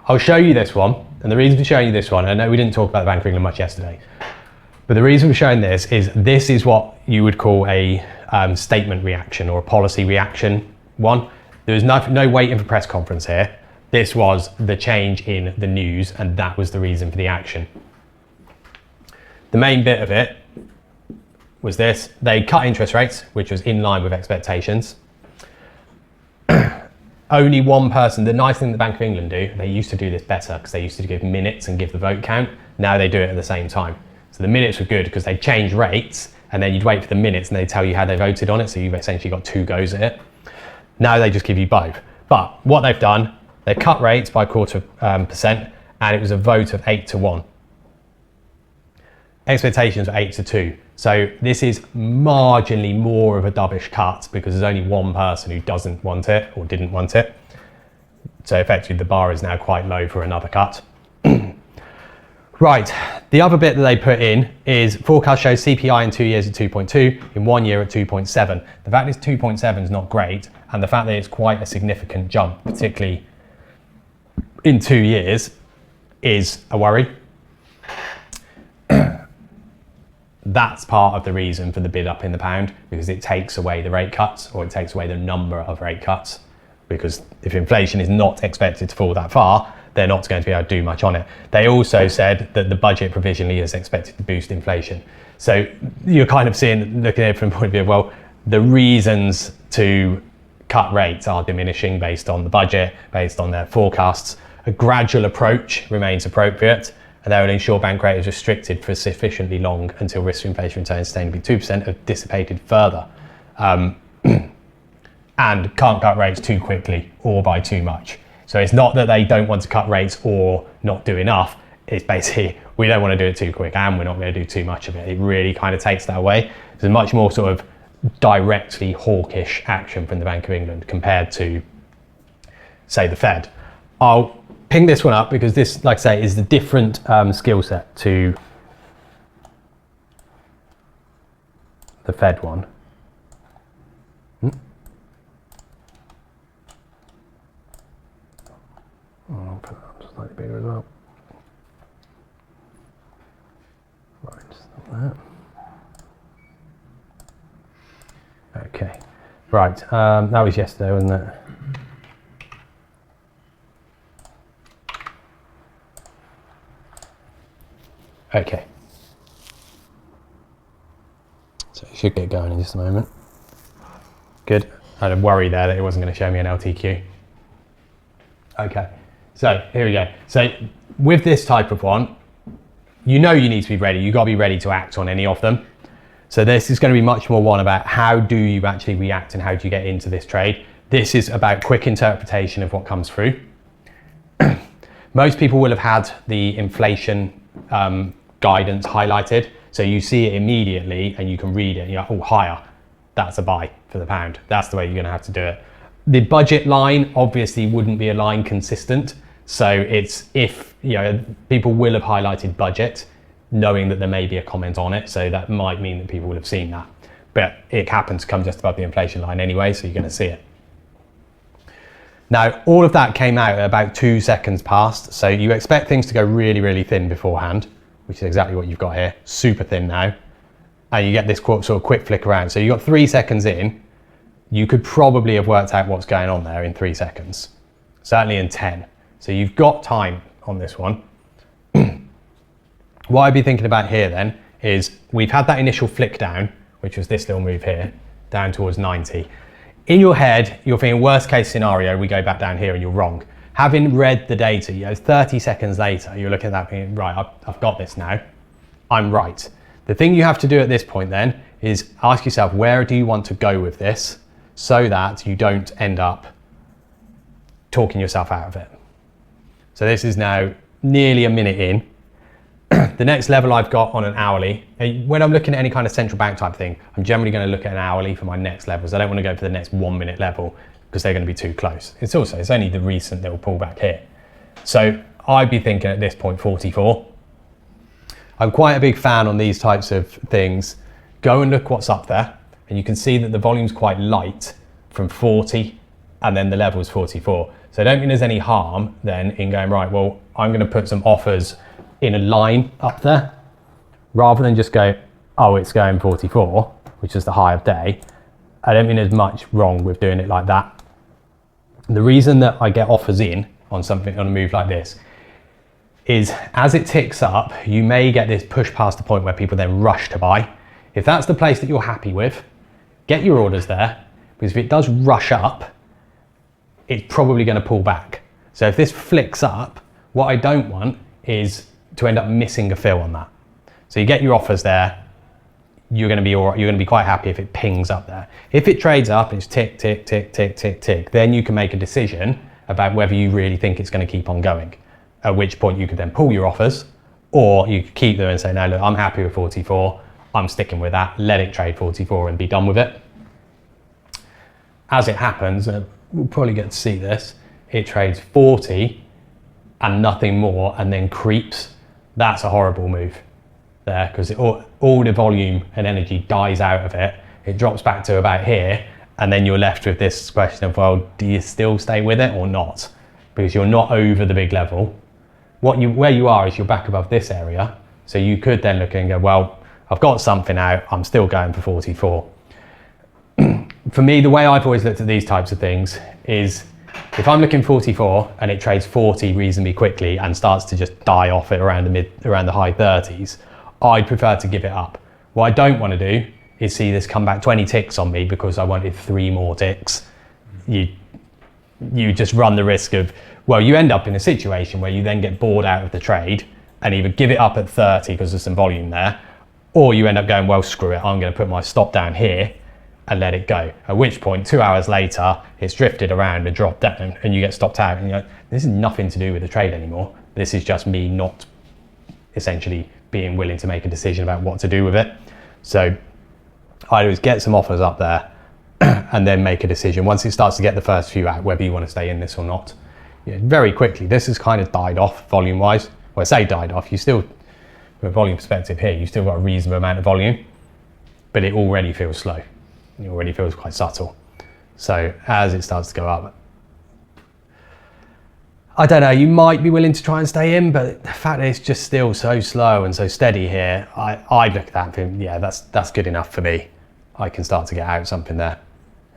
I'll show you this one, and the reason for showing you this one, I know we didn't talk about the Bank of England much yesterday, but the reason for showing this is what you would call a statement reaction or a policy reaction one. There's no waiting for press conference here. This was the change in the news, and that was the reason for the action. The main bit of it was this. They cut interest rates, which was in line with expectations. Only one person, the nice thing the Bank of England do, they used to do this better because they used to give minutes and give the vote count. Now they do it at the same time. So the minutes were good because they changed rates and then you'd wait for the minutes and they tell you how they voted on it. So you've essentially got 2 goes at it. Now they just give you both. But what they've done, they cut rates by 0.25%, and it was a vote of 8-1. Expectations were 8-2. So this is marginally more of a dovish cut because there's only one person who doesn't want it or didn't want it. So effectively the bar is now quite low for another cut. Right, the other bit that they put in is forecast shows CPI in 2 years at 2.2, in 1 year at 2.7. The fact it's 2.7 is not great, and the fact that it's quite a significant jump, particularly in 2 years, is a worry. That's part of the reason for the bid up in the pound, because it takes away the rate cuts, or it takes away the number of rate cuts, because if inflation is not expected to fall that far, they're not going to be able to do much on it. They also said that the budget provisionally is expected to boost inflation. So you're kind of looking at it from the point of view of, well, the reasons to cut rates are diminishing based on the budget, based on their forecasts. A gradual approach remains appropriate, and they will ensure bank rate is restricted for sufficiently long until risk of inflation returns sustainably 2% have dissipated further. And can't cut rates too quickly or by too much. So it's not that they don't want to cut rates or not do enough. It's basically, we don't want to do it too quick and we're not going to do too much of it. It really kind of takes that away. There's a much more sort of directly hawkish action from the Bank of England compared to, say, the Fed. I'll ping this one up because this, like I say, is the different skill set to the Fed one. I'll put that up slightly bigger as well. Right, just like that. Okay, right, that was yesterday, wasn't it? Okay. So it should get going in just a moment. Good. I had a worry there that it wasn't going to show me an LTQ. Okay. So here we go. So with this type of one, you know you need to be ready. You've got to be ready to act on any of them. So this is going to be much more one about how do you actually react and how do you get into this trade. This is about quick interpretation of what comes through. Most people will have had the inflation guidance highlighted. So you see it immediately and you can read it. You're like, oh, higher. That's a buy for the pound. That's the way you're going to have to do it. The budget line obviously wouldn't be a line consistent. So it's if, you know, people will have highlighted budget knowing that there may be a comment on it. So that might mean that people will have seen that. But it happens to come just above the inflation line anyway, so you're going to see it. Now, all of that came out at about 2 seconds past. So you expect things to go really, really thin beforehand, which is exactly what you've got here. Super thin now. And you get this sort of quick flick around. So you got 3 seconds in. You could probably have worked out what's going on there in 3 seconds. Certainly in 10. So you've got time on this one. What I'd be thinking about here then is we've had that initial flick down, which was this little move here, down towards 90. In your head, you're thinking worst case scenario, we go back down here and you're wrong. Having read the data, you know, 30 seconds later, you're looking at that thinking, right, I've got this now. I'm right. The thing you have to do at this point then is ask yourself, where do you want to go with this so that you don't end up talking yourself out of it. So this is now nearly a minute in. The next level I've got on an hourly, when I'm looking at any kind of central bank type thing, I'm generally going to look at an hourly for my next levels. I don't want to go for the next 1 minute level because they're going to be too close. It's only the recent little pullback here. So I'd be thinking at this point 44. I'm quite a big fan on these types of things. Go and look what's up there, and you can see that the volume's quite light from 40 and then the level's 44. So I don't think there's any harm then in going, right, well, I'm going to put some offers in a line up there rather than just go, oh, it's going 44, which is the high of day. I don't think there's much wrong with doing it like that. The reason that I get offers in on something, on a move like this, is as it ticks up, you may get this push past the point where people then rush to buy. If that's the place that you're happy with, get your orders there, because if it does rush up, it's probably going to pull back. So if this flicks up, what I don't want is to end up missing a fill on that. So you get your offers there, you're going to be all right, you're going to be quite happy if it pings up there. If it trades up and it's tick, tick, tick, tick, tick, tick, then you can make a decision about whether you really think it's going to keep on going. At which point you could then pull your offers, or you could keep them and say, no, look, I'm happy with 44. I'm sticking with that. Let it trade 44 and be done with it. As it happens, we'll probably get to see this. It trades 40 and nothing more, and then creeps. That's a horrible move there, because all the volume and energy dies out of it. It drops back to about here, and then you're left with this question of, well, do you still stay with it or not? Because you're not over the big level. Where you are is you're back above this area. So you could then look and go, well, I've got something out, I'm still going for 44. For me, the way I've always looked at these types of things is, if I'm looking 44 and it trades 40 reasonably quickly and starts to just die off it around the high 30s, I'd prefer to give it up. What I don't want to do is see this come back 20 ticks on me because I wanted 3 more ticks. You just run the risk of, well, you end up in a situation where you then get bored out of the trade and either give it up at 30 because there's some volume there, or you end up going, well, screw it, I'm going to put my stop down here and let it go. At which point, 2 hours later, it's drifted around and dropped down and you get stopped out. And you're like, this is nothing to do with the trade anymore. This is just me not essentially being willing to make a decision about what to do with it. So I'd always get some offers up there and then make a decision once it starts to get the first few out, whether you want to stay in this or not. Yeah, very quickly, this has kind of died off volume wise. Well, I say died off, you still, from a volume perspective here, you've still got a reasonable amount of volume, but it already feels slow. It already feels quite subtle. So as it starts to go up, I don't know, you might be willing to try and stay in, but the fact that it's just still so slow and so steady here, I look at that and think, yeah, that's good enough for me. I can start to get out something there.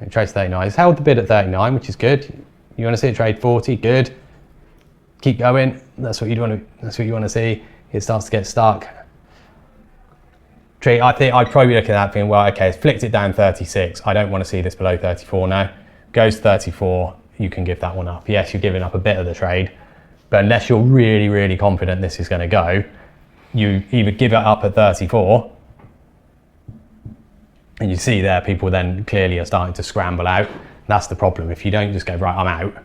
It trades 39. It's held the bid at 39, which is good. You want to see it trade 40, good. Keep going. That's what you want to see. It starts to get stuck. I think I'd probably be looking at that thinking, well, okay, it's flicked it down 36. I don't want to see this below 34 now. Goes 34, you can give that one up. Yes, you're giving up a bit of the trade, but unless you're really, really confident this is going to go, you either give it up at 34, and you see there, people then clearly are starting to scramble out. That's the problem. If you don't just go, right, I'm out,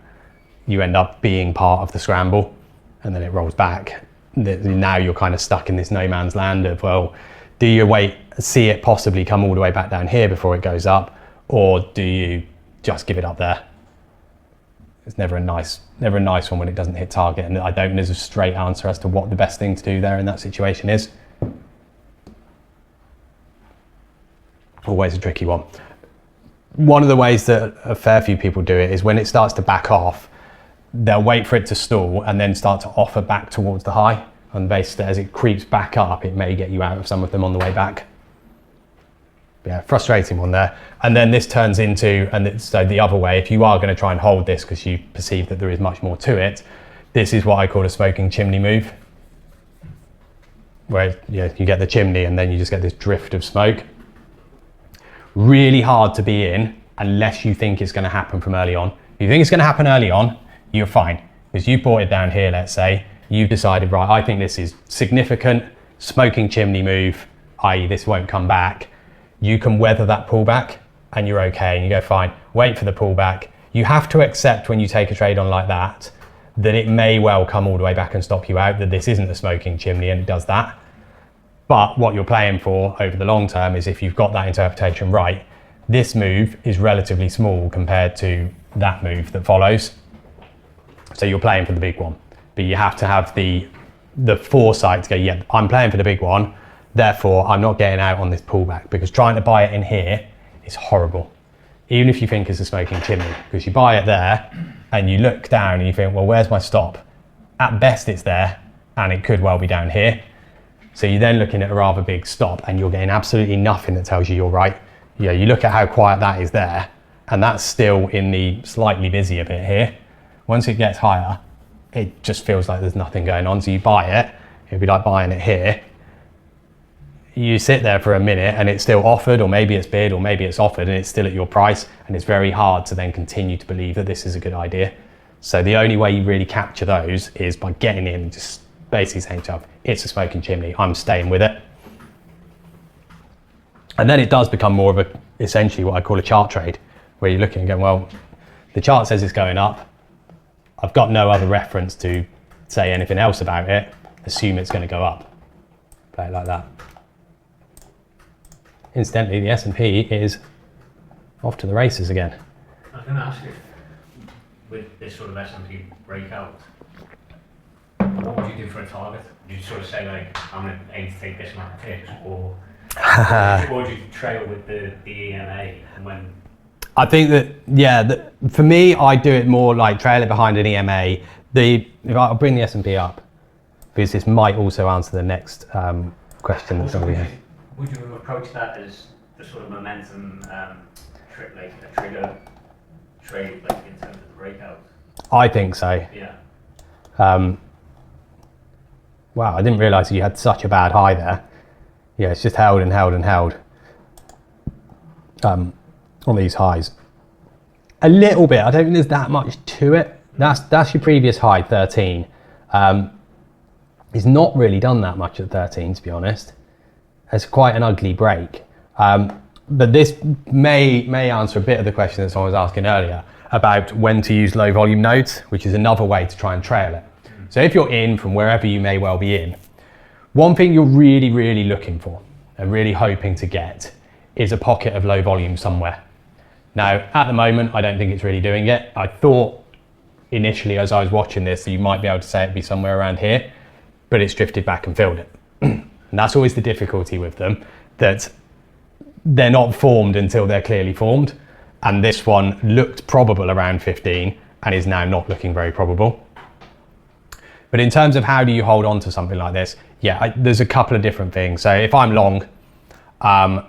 you end up being part of the scramble, and then it rolls back. Now you're kind of stuck in this no man's land of, well, do you wait, see it possibly come all the way back down here before it goes up, or do you just give it up there? It's never a nice one when it doesn't hit target, and I don't think there's a straight answer as to what the best thing to do there in that situation is. Always a tricky one. One of the ways that a fair few people do it is when it starts to back off, they'll wait for it to stall and then start to offer back towards the high on the basis that as it creeps back up, it may get you out of some of them on the way back. Yeah, frustrating one there. And then this turns into, so the other way, if you are going to try and hold this because you perceive that there is much more to it, this is what I call a smoking chimney move, where you get the chimney and then you just get this drift of smoke. Really hard to be in unless you think it's going to happen from early on. If you think it's going to happen early on, you're fine, because you brought it down here, let's say, you've decided, right, I think this is significant, smoking chimney move, i.e. this won't come back. you can weather that pullback and you're okay, and you go fine, wait for the pullback. You have to accept when you take a trade on like that it may well come all the way back and stop you out, that this isn't a smoking chimney and it does that. But what you're playing for over the long term is, if you've got that interpretation right, this move is relatively small compared to that move that follows. So you're playing for the big one, but you have to have the foresight to go, yeah, I'm playing for the big one, therefore I'm not getting out on this pullback, because trying to buy it in here is horrible. Even if you think it's a smoking chimney, because you buy it there and you look down and you think, well, where's my stop? At best it's there, and it could well be down here. So you're then looking at a rather big stop and you're getting absolutely nothing that tells you you're right. You know, you look at how quiet that is there, and that's still in the slightly busier bit here. Once it gets higher, it just feels like there's nothing going on. So you buy it, it'd be like buying it here. You sit there for a minute and it's still offered, or maybe it's bid, or maybe it's offered and it's still at your price, and it's very hard to then continue to believe that this is a good idea. So the only way you really capture those is by getting in and just basically saying to yourself, it's a smoking chimney, I'm staying with it. And then it does become more of essentially what I call a chart trade, where you're looking and going, well, the chart says it's going up, I've got no other reference to say anything else about it, assume it's going to go up. Play it like that. Incidentally, the S&P is off to the races again. I was going to ask you, with this sort of S&P breakout, what would you do for a target? Would you sort of say, like, I'm going to aim to take this amount of ticks, or would you trail with the EMA? And when I think that, yeah, for me, I do it more like trail it behind an EMA. If I'll bring the S&P up, because this might also answer the next question that somebody has. Would you approach that as the sort of momentum, like a trigger trade, like in terms of the breakout? I think so. Yeah. Wow, I didn't realise you had such a bad high there. Yeah, it's just held and held and held on these highs. A little bit. I don't think there's that much to it. That's your previous high, 13. It's not really done that much at 13, to be honest. It's quite an ugly break. But this may answer a bit of the question that someone was asking earlier about when to use low volume nodes, which is another way to try and trail it. So if you're in from wherever you may well be in, one thing you're really, really looking for and really hoping to get is a pocket of low volume somewhere. Now, at the moment, I don't think it's really doing it. I thought initially as I was watching this, you might be able to say it'd be somewhere around here, but it's drifted back and filled it. And that's always the difficulty with them, that they're not formed until they're clearly formed. And this one looked probable around 15 and is now not looking very probable. But in terms of how do you hold on to something like this, yeah, there's a couple of different things. So if I'm long, so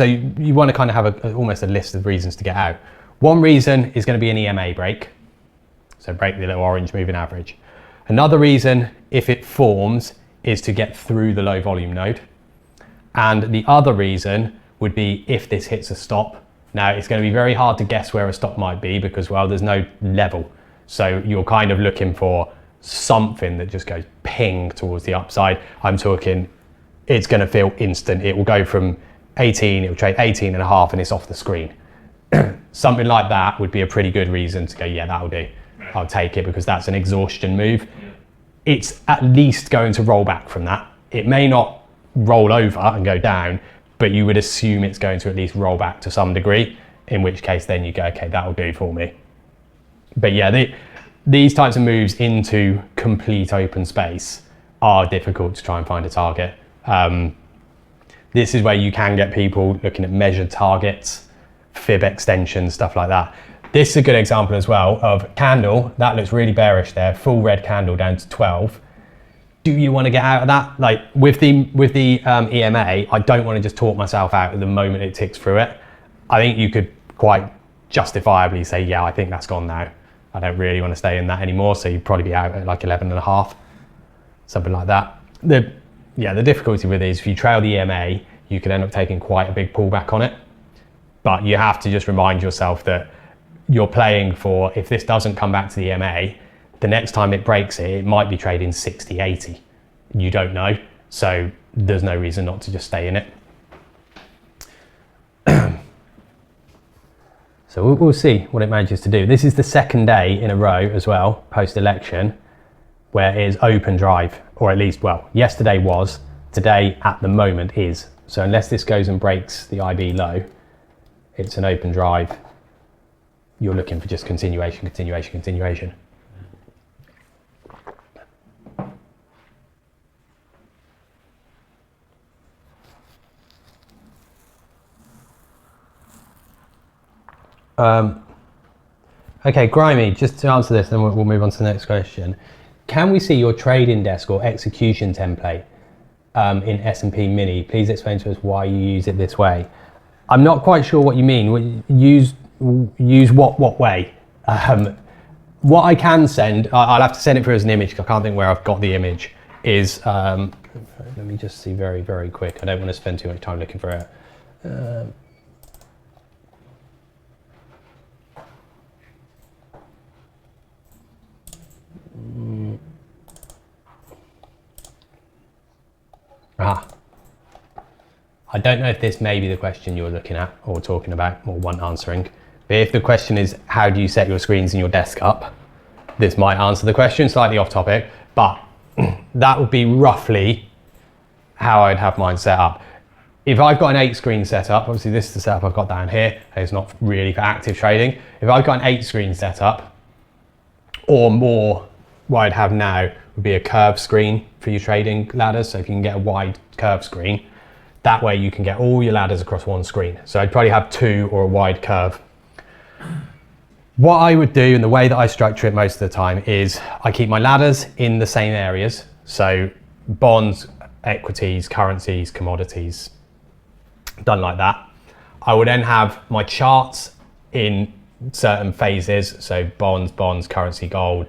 you want to kind of have almost a list of reasons to get out. One reason is going to be an EMA break. So break the little orange moving average. Another reason, if it forms, is to get through the low volume node. And the other reason would be if this hits a stop. Now, it's going to be very hard to guess where a stop might be because, well, there's no level. So you're kind of looking for something that just goes ping towards the upside. I'm talking, it's going to feel instant. It will go from 18, it will trade 18 and a half and it's off the screen. Something like that would be a pretty good reason to go, yeah, that'll do. I'll take it because that's an exhaustion move. It's at least going to roll back from that. It may not roll over and go down, but you would assume it's going to at least roll back to some degree, in which case then you go, okay, that'll do for me. But yeah, these types of moves into complete open space are difficult to try and find a target. This is where you can get people looking at measured targets, fib extensions, stuff like that. This is a good example as well of candle, that looks really bearish there, full red candle down to 12. Do you want to get out of that? Like with the EMA, I don't want to just talk myself out at the moment it ticks through it. I think you could quite justifiably say, yeah, I think that's gone now. I don't really want to stay in that anymore. So you'd probably be out at like 11 and a half, something like that. The difficulty with it is if you trail the EMA, you can end up taking quite a big pullback on it. But you have to just remind yourself that you're playing for, if this doesn't come back to the EMA, the next time it breaks it, it might be trading 60, 80. You don't know. So there's no reason not to just stay in it. So we'll see what it manages to do. This is the second day in a row as well, post-election, where it is open drive, or at least, well, yesterday was, today at the moment is. So unless this goes and breaks the IB low, it's an open drive. You're looking for just continuation, continuation, continuation. Okay, Grimy, just to answer this, then we'll move on to the next question. Can we see your trading desk or execution template in S&P Mini? Please explain to us why you use it this way. I'm not quite sure what you mean. Use what way? What I can send, I'll have to send it through as an image because I can't think where I've got the image, is, let me just see very, very quick. I don't want to spend too much time looking for it. I don't know if this may be the question you're looking at or talking about or want answering, but if the question is how do you set your screens in your desk up, this might answer the question, slightly off topic, but that would be roughly how I'd have mine set up. If I've got an 8 screen setup, obviously this is the setup I've got down here, it's not really for active trading. If I've got an 8 screen setup or more, what I'd have now would be a curved screen for your trading ladders. So if you can get a wide curved screen, that way you can get all your ladders across one screen. So I'd probably have 2 or a wide curve. What I would do, and the way that I structure it most of the time, is I keep my ladders in the same areas. So bonds, equities, currencies, commodities, done like that. I would then have my charts in certain phases. So bonds, currency, gold,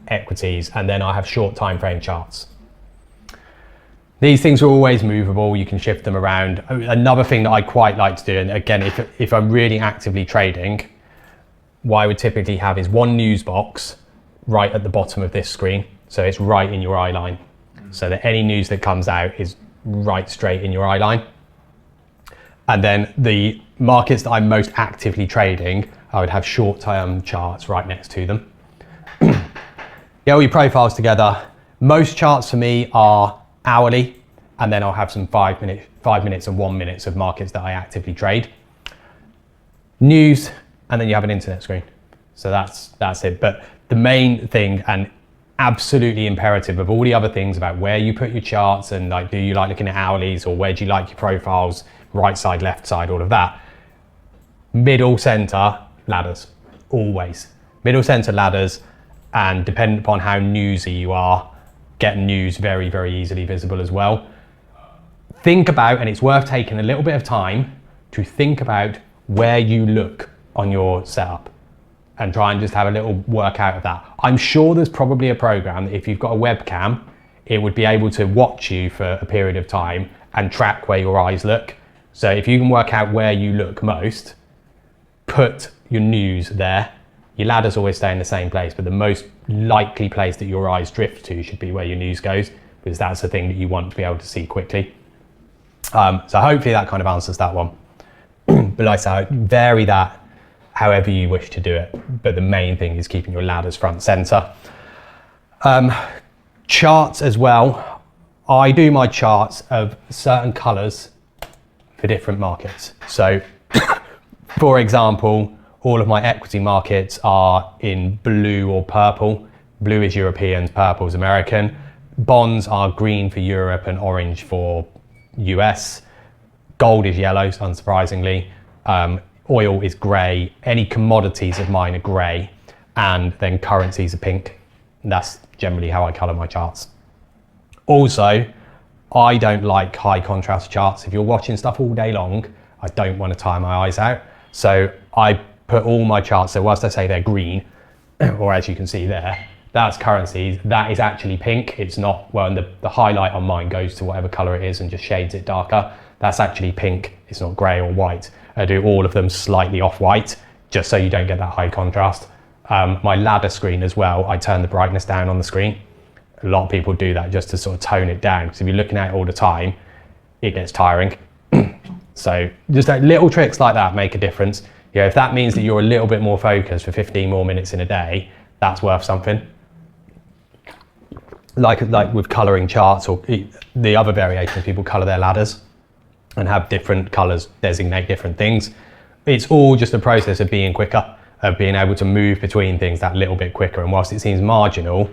equities, and then I have short time frame charts. These things are always movable, you can shift them around. Another thing that I quite like to do, and again, if I'm really actively trading, what I would typically have is one news box right at the bottom of this screen. So it's right in your eye line. So that any news that comes out is right straight in your eye line. And then the markets that I'm most actively trading, I would have short-term charts right next to them. Get all your profiles together. Most charts for me are hourly, and then I'll have some 5 minutes and 1 minute of markets that I actively trade. News, and then you have an internet screen. So that's it. But the main thing and absolutely imperative of all the other things about where you put your charts and like, do you like looking at hourlies or where do you like your profiles, right side, left side, all of that. Middle center ladders, always. Middle center ladders, and depending upon how newsy you are, get news very, very easily visible as well. Think about, and it's worth taking a little bit of time to think about where you look on your setup and try and just have a little workout of that. I'm sure there's probably a program that if you've got a webcam, it would be able to watch you for a period of time and track where your eyes look. So if you can work out where you look most, put your news there. Your ladders always stay in the same place, but the most likely place that your eyes drift to should be where your news goes, because that's the thing that you want to be able to see quickly. So hopefully that kind of answers that one. But like I say, vary that however you wish to do it. But the main thing is keeping your ladders front center. Charts as well. I do my charts of certain colors for different markets. So for example, all of my equity markets are in blue or purple. Blue is European, purple is American. Bonds are green for Europe and orange for US. Gold is yellow, unsurprisingly. Oil is gray. Any commodities of mine are gray. And then currencies are pink. And that's generally how I color my charts. Also, I don't like high contrast charts. If you're watching stuff all day long, I don't want to tire my eyes out. So I put all my charts, so whilst I say they're green, or as you can see there, that's currencies, that is actually pink. It's not, well, and the highlight on mine goes to whatever color it is and just shades it darker. That's actually pink, it's not gray or white. I do all of them slightly off white, just so you don't get that high contrast. My ladder screen as well, I turn the brightness down on the screen. A lot of people do that just to sort of tone it down, because if you're looking at it all the time, it gets tiring. So just like little tricks like that make a difference. You know, if that means that you're a little bit more focused for 15 more minutes in a day, that's worth something. Like with colouring charts, or the other variations, people colour their ladders and have different colours designate different things. It's all just a process of being quicker, of being able to move between things that little bit quicker. And whilst it seems marginal,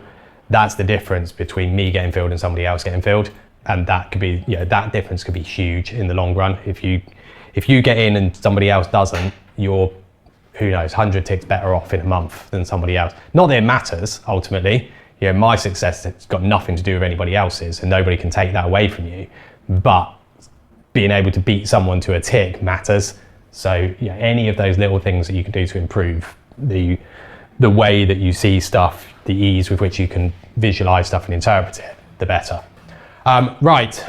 that's the difference between me getting filled and somebody else getting filled. And that could be, you know, that difference could be huge in the long run. If you get in and somebody else doesn't, you're, who knows, 100 ticks better off in a month than somebody else. Not that it matters ultimately. You know, my success has got nothing to do with anybody else's, and nobody can take that away from you. But being able to beat someone to a tick matters. So yeah, any of those little things that you can do to improve the way that you see stuff, the ease with which you can visualize stuff and interpret it, the better. Right.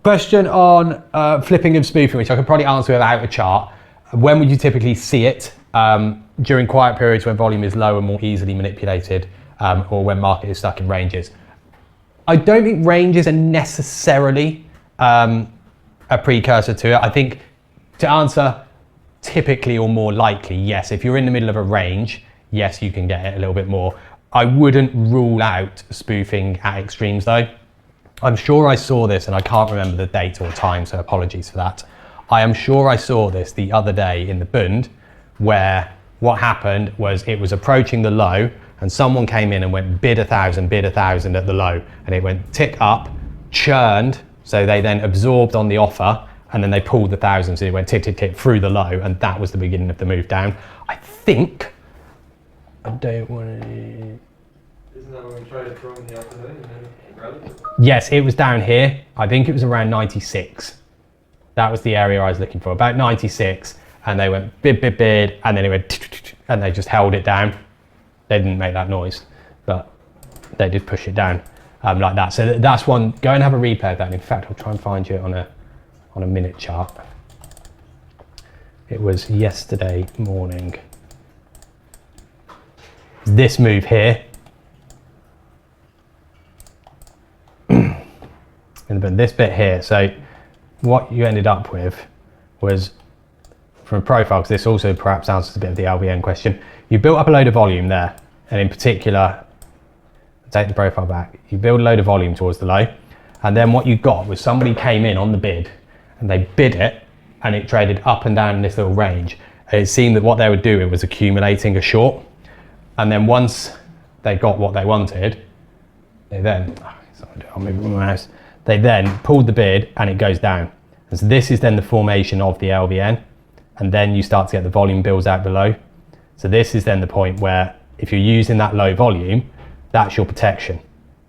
Question on flipping and spoofing, which I could probably answer without a chart. When would you typically see it? During quiet periods when volume is low and more easily manipulated, or when market is stuck in ranges. I don't think ranges are necessarily a precursor to it. I think, to answer typically or more likely, yes, if you're in the middle of a range, yes, you can get it a little bit more. I wouldn't rule out spoofing at extremes though. I'm sure I saw this, and I can't remember the date or time, so apologies for that. I am sure I saw this the other day in the Bund, where what happened was it was approaching the low and someone came in and went bid 1,000 at the low, and it went tick up, churned, so they then absorbed on the offer, and then they pulled the 1,000, so it went tick, tick, tick through the low, and that was the beginning of the move down. I think, I don't want to... Isn't that when we tried to throw in the afternoon and then rallied? Yes, it was down here. I think it was around 96. That was the area I was looking for, about 96, and they went bid, and then it went, and they just held it down. They didn't make that noise, but they did push it down like that. So that's one. Go and have a replay of that. And in fact, I'll try and find you on a minute chart. It was yesterday morning. This move here, and this bit here. So what you ended up with was, from a profile, because this also perhaps answers a bit of the LBN question, you built up a load of volume there, and in particular, take the profile back, you build a load of volume towards the low, and then what you got was somebody came in on the bid, and they bid it, and it traded up and down in this little range, and it seemed that what they were doing was accumulating a short, and then once they got what they wanted, they then, I'll move my mouse, they then pulled the bid, and it goes down. And so this is then the formation of the LBN, and then you start to get the volume builds out below. So this is then the point where if you're using that low volume, that's your protection.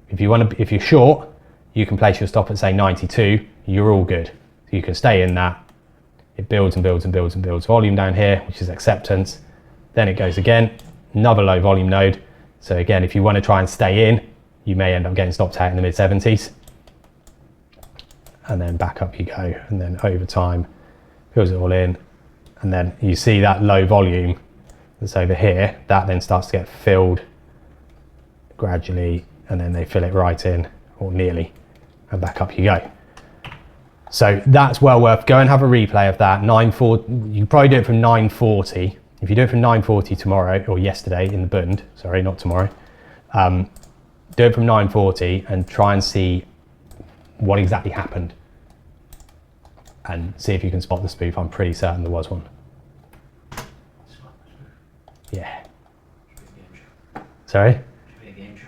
If you're short, you can place your stop at say 92, you're all good. So you can stay in that. It builds and builds and builds and builds volume down here, which is acceptance. Then it goes again, another low volume node. So again, if you want to try and stay in, you may end up getting stopped out in the mid 70s. And then back up you go. And then over time, fills it all in. And then you see that low volume that's over here, that then starts to get filled gradually, and then they fill it right in, or nearly, and back up you go. So that's well worth, go and have a replay of that. 9:40, you probably do it from 9:40. If you do it from 9:40 tomorrow, or yesterday in the Bund, sorry, not tomorrow, do it from 9:40 and try and see what exactly happened, and see if you can spot the spoof. I'm pretty certain there was one. Yeah. Sorry?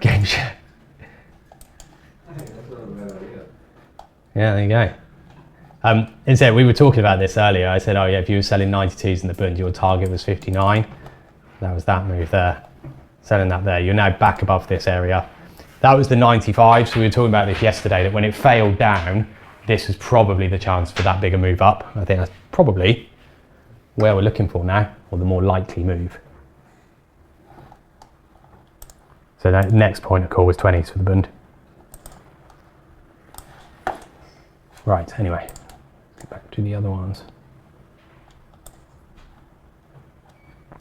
Game show. Yeah, there you go. Instead, we were talking about this earlier. I said, oh yeah, if you were selling 92s in the Bund, your target was 59. That was that move there. Selling that there. You're now back above this area. That was the 95. So we were talking about this yesterday, that when it failed down, this was probably the chance for that bigger move up. I think that's probably where we're looking for now, or the more likely move. So that next point of call was 20s for the Bund. Right, anyway, let's get back to the other ones.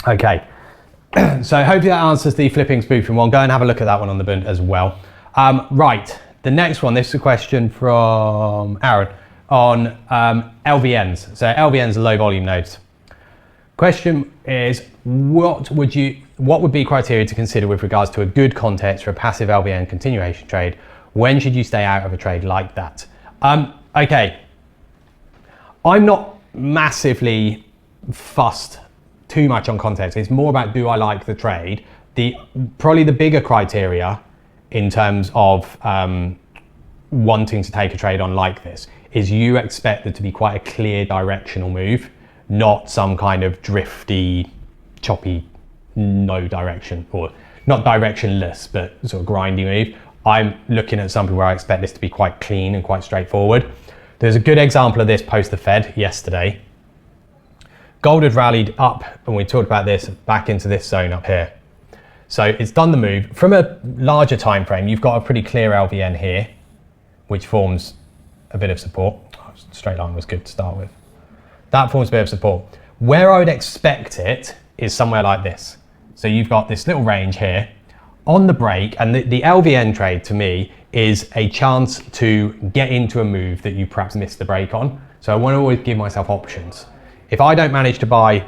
Okay, So hopefully that answers the flipping spoofing one. Go and have a look at that one on the Bund as well. Right, the next one, this is a question from Aaron on LVNs. So LVNs are low volume nodes. Question is, what would be criteria to consider with regards to a good context for a passive LVN continuation trade? When should you stay out of a trade like that? Okay, I'm not massively fussed too much on context. It's more about, do I like the trade? Probably the bigger criteria in terms of wanting to take a trade on like this is you expect there to be quite a clear directional move, not some kind of drifty, choppy, no direction, or not directionless, but sort of grindy move. I'm looking at something where I expect this to be quite clean and quite straightforward. There's a good example of this post the Fed yesterday. Gold had rallied up, and we talked about this, back into this zone up here. So it's done the move. From a larger time frame, you've got a pretty clear LVN here, which forms a bit of support. Straight line was good to start with. That forms a bit of support. Where I would expect it is somewhere like this. So you've got this little range here on the break, and the LVN trade to me is a chance to get into a move that you perhaps missed the break on. So I want to always give myself options. If I don't manage to buy,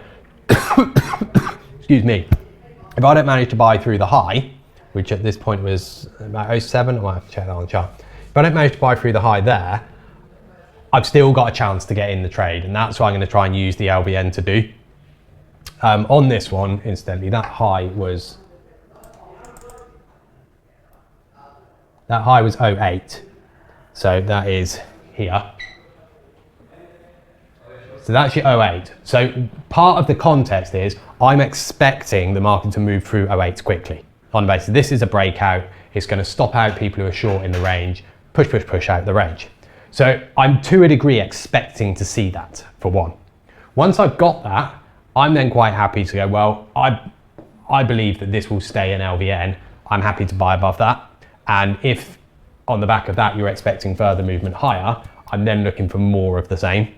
excuse me, if I don't manage to buy through the high, which at this point was about 07, I might have to check that on the chart. If I don't manage to buy through the high there, I've still got a chance to get in the trade, and that's what I'm going to try and use the LVN to do. On this one, incidentally, that high was 08, so that is here. So that's your 08. So part of the context is I'm expecting the market to move through 08 quickly. On the basis, this is a breakout. It's going to stop out people who are short in the range, push out the range. So I'm to a degree expecting to see that, for one. Once I've got that, I'm then quite happy to go, well, I believe that this will stay in LVN. I'm happy to buy above that. And if on the back of that, you're expecting further movement higher, I'm then looking for more of the same.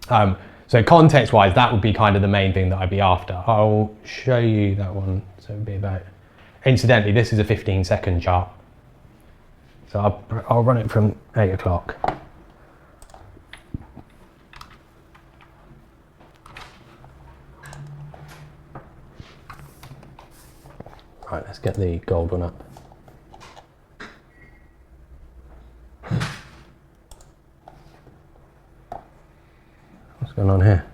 So context-wise, that would be kind of the main thing that I'd be after. I'll show you that one. So it'd be about, incidentally, this is a 15-second chart. So I'll run it from 8 o'clock. Right, let's get the gold one up. What's going on here?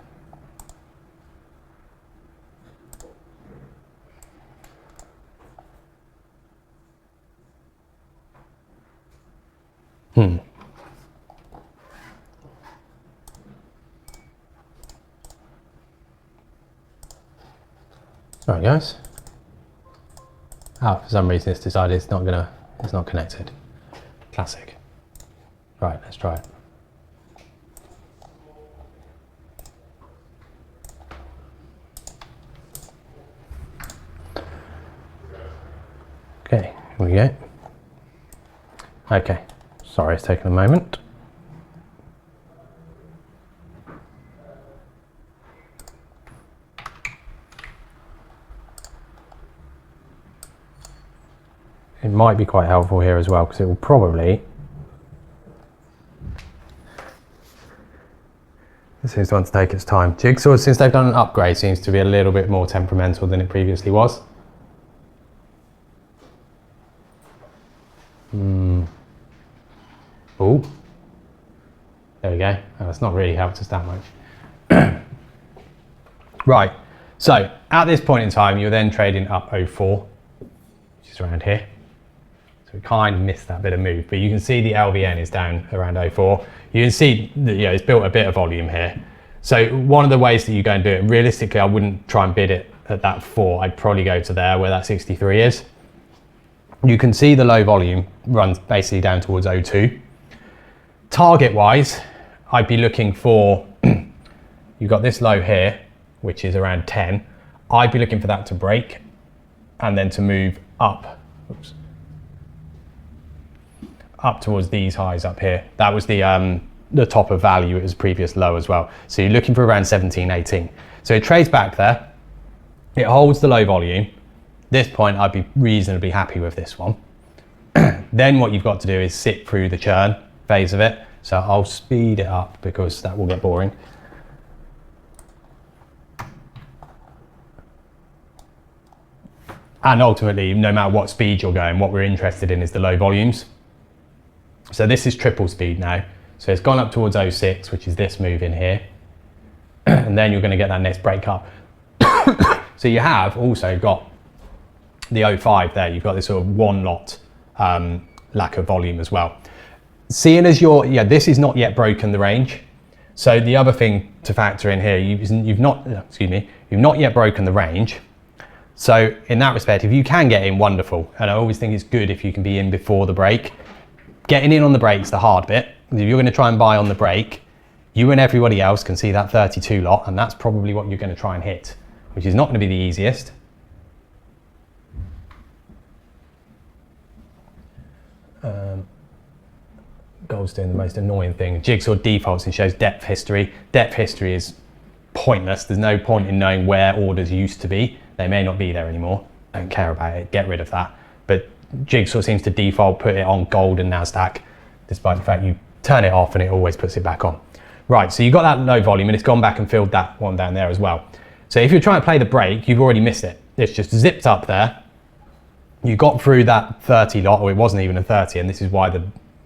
Sorry guys. For some reason it's decided it's not connected. Classic. Right, let's try it. Okay, here we go. Okay, sorry it's taken a moment. It might be quite helpful here as well, because it will probably, it seems to want to take its time. Jigsaw, since they've done an upgrade, seems to be a little bit more temperamental than it previously was. Oh, there we go. Oh, that's not really helped us that much. Right, so at this point in time, you're then trading up 04, which is around here. So we kind of missed that bit of move, but you can see the LVN is down around 04. You can see that, you know, it's built a bit of volume here. So one of the ways that you go and do it, realistically, I wouldn't try and bid it at that 4. I'd probably go to there where that 63 is. You can see the low volume runs basically down towards 02. Target wise, I'd be looking for, you've got this low here, which is around 10. I'd be looking for that to break and then to move up. Oops. Up towards these highs up here. That was the top of value at its previous low as well. So you're looking for around 17, 18. So it trades back there. It holds the low volume. This point, I'd be reasonably happy with this one. Then what you've got to do is sit through the churn phase of it. So I'll speed it up because that will get boring. And ultimately, no matter what speed you're going, what we're interested in is the low volumes. So this is triple speed now. So it's gone up towards 06, which is this move in here. And then you're going to get that next break up. So you have also got the 05 there. You've got this sort of one lot lack of volume as well. Seeing as this is not yet broken the range. So the other thing to factor in here, you've not yet broken the range. So in that respect, if you can get in, wonderful. And I always think it's good if you can be in before the break. Getting in on the break's the hard bit. If you're going to try and buy on the break, you and everybody else can see that 32 lot, and that's probably what you're going to try and hit, which is not going to be the easiest. Gold's doing the most annoying thing. Jigsaw defaults and shows depth history. Depth history is pointless. There's no point in knowing where orders used to be. They may not be there anymore. Don't care about it. Get rid of that. But Jigsaw seems to default put it on gold and NASDAQ, despite the fact you turn it off and it always puts it back on. Right, so you got that low volume and it's gone back and filled that one down there as well. So if you're trying to play the break, you've already missed it. It's just zipped up there. You got through that 30 lot, or it wasn't even a 30, and this is why the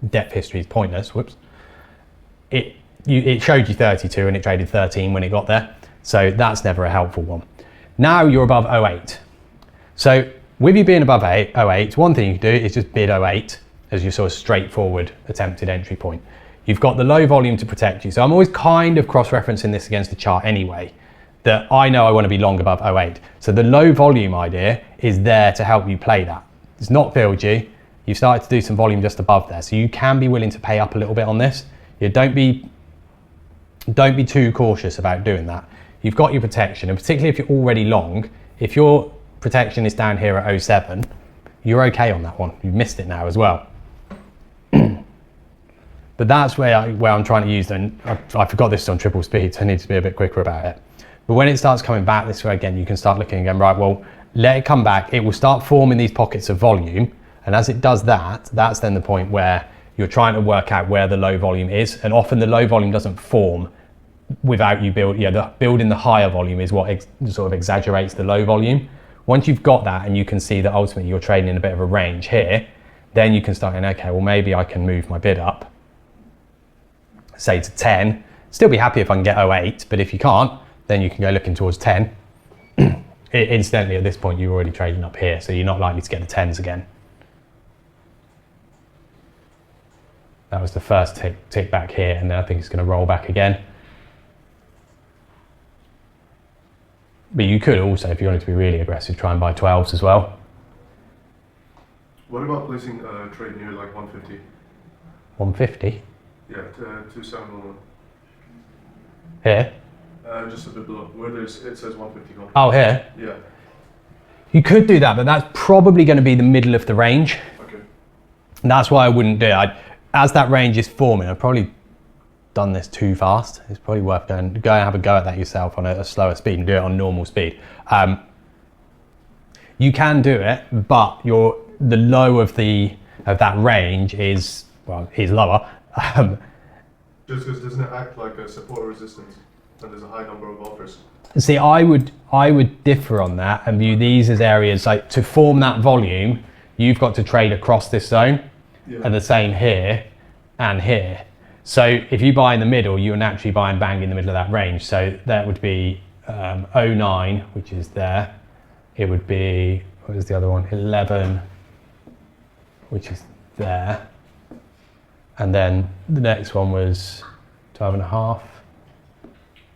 depth history is pointless. Whoops. It showed you 32 and it traded 13 when it got there. So that's never a helpful one. Now you're above 08. So with you being above 08, one thing you can do is just bid 08 as your sort of straightforward attempted entry point. You've got the low volume to protect you. So I'm always kind of cross-referencing this against the chart anyway, that I know I want to be long above 08. So the low volume idea is there to help you play that. It's not filled you. You've started to do some volume just above there. So you can be willing to pay up a little bit on this. Don't be too cautious about doing that. You've got your protection, and particularly if you're already long, if your protection is down here at 07, you're okay on that one. You've missed it now as well. But that's where I'm trying to use them. I forgot this is on triple speed, so I need to be a bit quicker about it. But when it starts coming back this way again, you can start looking again, right, well, let it come back. It will start forming these pockets of volume. And as it does that, that's then the point where you're trying to work out where the low volume is. And often the low volume doesn't form without you building the higher volume is what sort of exaggerates the low volume. Once you've got that and you can see that ultimately you're trading in a bit of a range here, then you can start in, okay, well, maybe I can move my bid up, say to 10, still be happy if I can get 08, but if you can't, then you can go looking towards 10. Incidentally, at this point, you're already trading up here, so you're not likely to get the 10s again. That was the first tick back here, and then I think it's going to roll back again. But you could also, if you wanted to be really aggressive, try and buy 12s as well. What about placing a trade near like 150? 150? Yeah, 2711. Here? Just a bit below, where it says 150 gone. Oh, here? Yeah. You could do that, but that's probably going to be the middle of the range. Okay. And that's why I wouldn't do it. As that range is forming, I've probably done this too fast. It's probably worth go and have a go at that yourself on a slower speed and do it on normal speed. You can do it, but the low of that range is lower. Just because doesn't it act like a support or resistance, and there's a high number of offers? See, I would differ on that and view these as areas like to form that volume. You've got to trade across this zone, and the same here and here. So if you buy in the middle, you're naturally buying bang in the middle of that range. So that would be 09, which is there. It would be, what is the other one? 11, which is there. And then the next one was 12 and a half,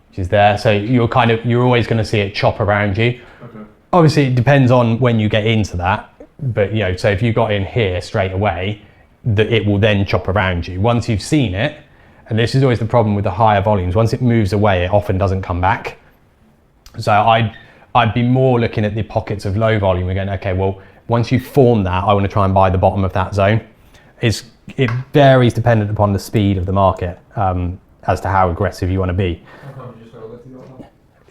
which is there. So you're always going to see it chop around you. Okay. Obviously, it depends on when you get into that. But so if you got in here straight away, it will then chop around you. Once you've seen it, and this is always the problem with the higher volumes, once it moves away, it often doesn't come back. So I'd be more looking at the pockets of low volume again. Okay, well, once you form that, I want to try and buy the bottom of that zone. It varies dependent upon the speed of the market as to how aggressive you want to be.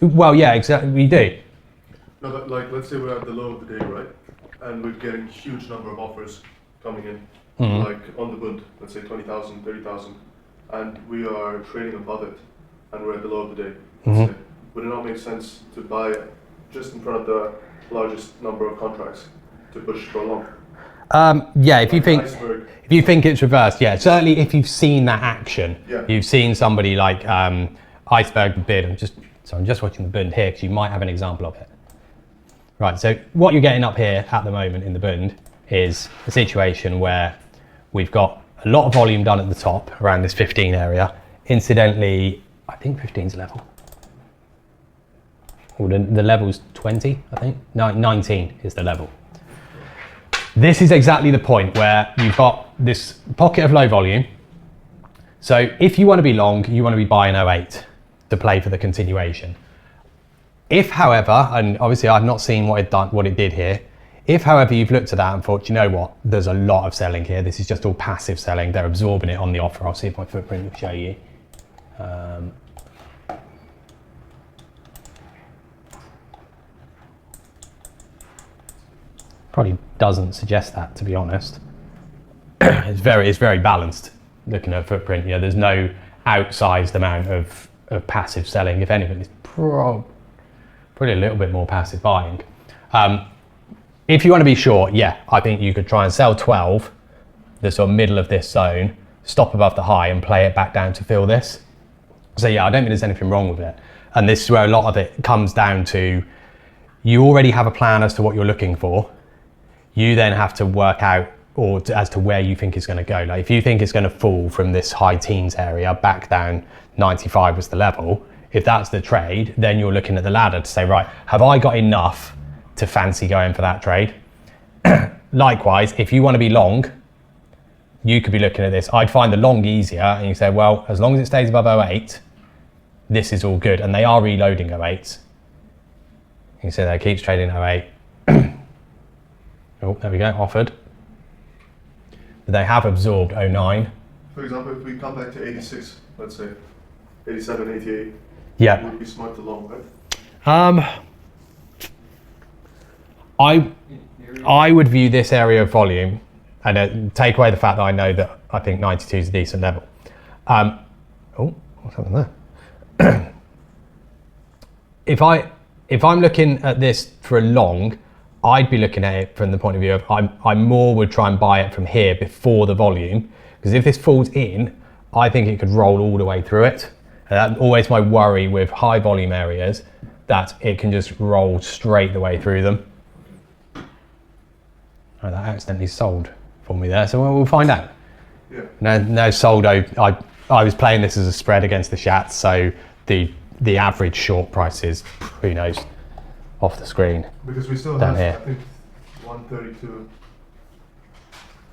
Well, yeah, exactly, we do. No, but like, let's say we're at the low of the day, right? And we're getting huge number of offers coming in, like on the bund, let's say 20,000, 30,000, and we are trading above it, and we're at the low of the day. Let's say. Would it not make sense to buy it just in front of the largest number of contracts to push for long? Yeah, if you Like think it's reversed, yeah, certainly if you've seen that action, you've seen somebody like iceberg bid. I'm just watching the bund here because you might have an example of it. Right, so what you're getting up here at the moment in the bund is a situation where we've got a lot of volume done at the top around this 15 area. Incidentally, I think 15's level. Or the level's 20, I think. No, 19 is the level. This is exactly the point where you've got this pocket of low volume. So if you want to be long, you want to be buying 08 to play for the continuation. If, however, and obviously I've not seen what it did here. If, however, you've looked at that and thought, you know what, there's a lot of selling here. This is just all passive selling. They're absorbing it on the offer. I'll see if my footprint will show you. Probably doesn't suggest that, to be honest. It's very balanced. Looking at footprint, you know, there's no outsized amount of passive selling. If anything, it's probably a little bit more passive buying. If you want to be short, yeah, I think you could try and sell 12, the sort of middle of this zone, stop above the high and play it back down to fill this. So yeah, I don't think there's anything wrong with it. And this is where a lot of it comes down to, you already have a plan as to what you're looking for. You then have to work out as to where you think it's going to go. Like if you think it's going to fall from this high teens area back down 95 was the level, if that's the trade, then you're looking at the ladder to say, right, have I got enough to fancy going for that trade? Likewise, if you want to be long, you could be looking at this. I'd find the long easier and you say, well, as long as it stays above 08, this is all good. And they are reloading 08s. You can see that it keeps trading 08. Oh, there we go, offered. But they have absorbed 09. For example, if we come back to 86, let's say, 87, 88, yeah, would it be smart to long, right? I would view this area of volume and take away the fact that I know that I think 92 is a decent level. Oh, what's happened there? If I'm looking at this for a long, I'd be looking at it from the point of view of I more would try and buy it from here before the volume, because if this falls in, I think it could roll all the way through it. And that's always my worry with high volume areas, that it can just roll straight the way through them. Oh, that accidentally sold for me there, so we'll find out. Yeah. No sold. I was playing this as a spread against the Shats, so the average short price is, who knows, off the screen. Because we still down have, here. I think,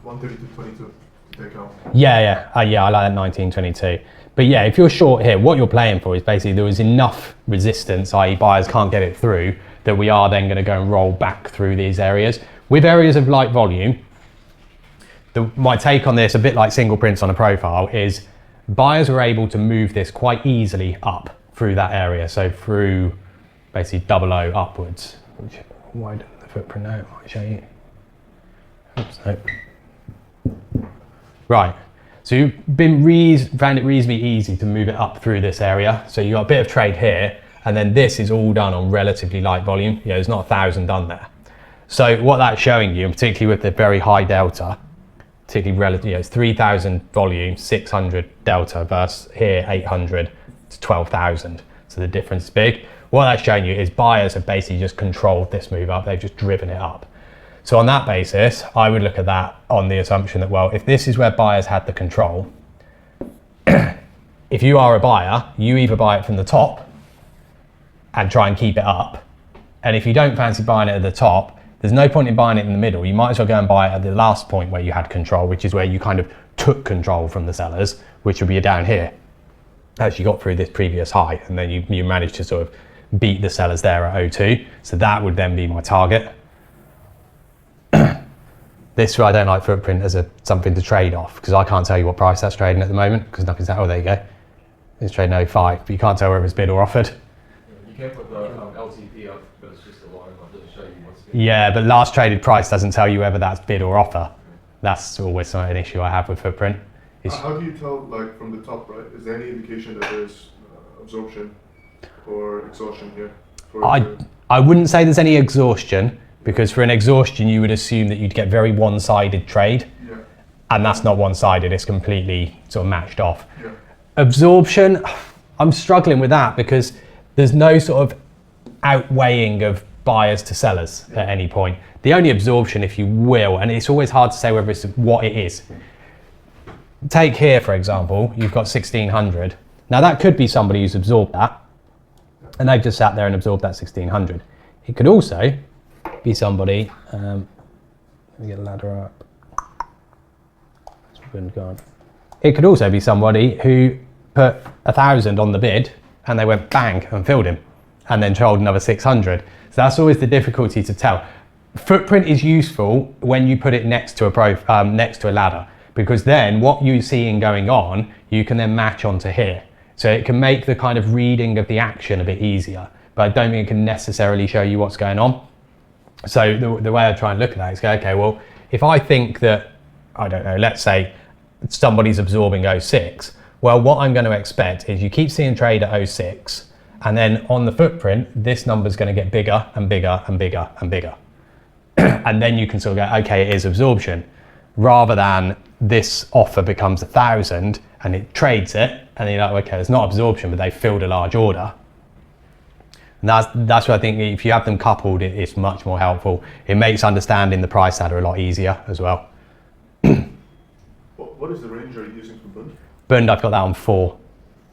132.22 to take out. Yeah, I like that 1922. But yeah, if you're short here, what you're playing for is basically there is enough resistance, i.e. buyers can't get it through, that we are then going to go and roll back through these areas. With areas of light volume, my take on this, a bit like single prints on a profile, is buyers were able to move this quite easily up through that area. So through basically 00 upwards, which widen the footprint out, might show you. Oops, no. Right, so you've found it reasonably easy to move it up through this area. So you got a bit of trade here, and then this is all done on relatively light volume. Yeah, there's not 1,000 done there. So what that's showing you, and particularly with the very high delta, particularly relative, it's 3,000 volume, 600 delta versus here 800 to 12,000. So the difference is big. What that's showing you is buyers have basically just controlled this move up. They've just driven it up. So on that basis, I would look at that on the assumption that, well, if this is where buyers had the control, if you are a buyer, you either buy it from the top and try and keep it up. And if you don't fancy buying it at the top, there's no point in buying it in the middle. You might as well go and buy it at the last point where you had control, which is where you kind of took control from the sellers, which would be down here. As you got through this previous high, and then you managed to sort of beat the sellers there at 02. So that would then be my target. This I don't like footprint as something to trade off, because I can't tell you what price that's trading at the moment, because nothing's out. Oh, there you go. It's trading 05, but you can't tell whether it's bid or offered. You You can put the LTP up, but it's just a line. It doesn't show you what's. Yeah, but last traded price doesn't tell you whether that's bid or offer. That's always an issue I have with footprint. How do you tell, like, from the top, right? Is there any indication that there's absorption or exhaustion here? I wouldn't say there's any exhaustion, because for an exhaustion you would assume that you'd get very one-sided trade. Yeah. And that's not one-sided, it's completely sort of matched off. Yeah. Absorption, I'm struggling with that because there's no sort of outweighing of buyers to sellers at any point. The only absorption, if you will, and it's always hard to say whether it's what it is. Take here, for example, you've got 1600. Now that could be somebody who's absorbed that, and they've just sat there and absorbed that 1600. It could also be somebody, let me get a ladder up. It could also be somebody who put 1,000 on the bid and they went bang and filled him and then sold another 600. So that's always the difficulty to tell. Footprint is useful when you put it next to a ladder, because then what you're seeing going on, you can then match onto here. So it can make the kind of reading of the action a bit easier, but I don't think it can necessarily show you what's going on. So the way I try and look at that is go, okay, well, if I think that, I don't know, let's say somebody's absorbing 06, well, what I'm going to expect is you keep seeing trade at 06, and then on the footprint, this number's going to get bigger and bigger and bigger and bigger. And then you can sort of go, okay, it is absorption, rather than this offer becomes 1,000 and it trades it, and then you're like, okay, it's not absorption, but they filled a large order. And that's what I think, if you have them coupled, it's much more helpful. It makes understanding the price ladder a lot easier as well. What is the range are you using for Bund? Bund, I've got that on 4.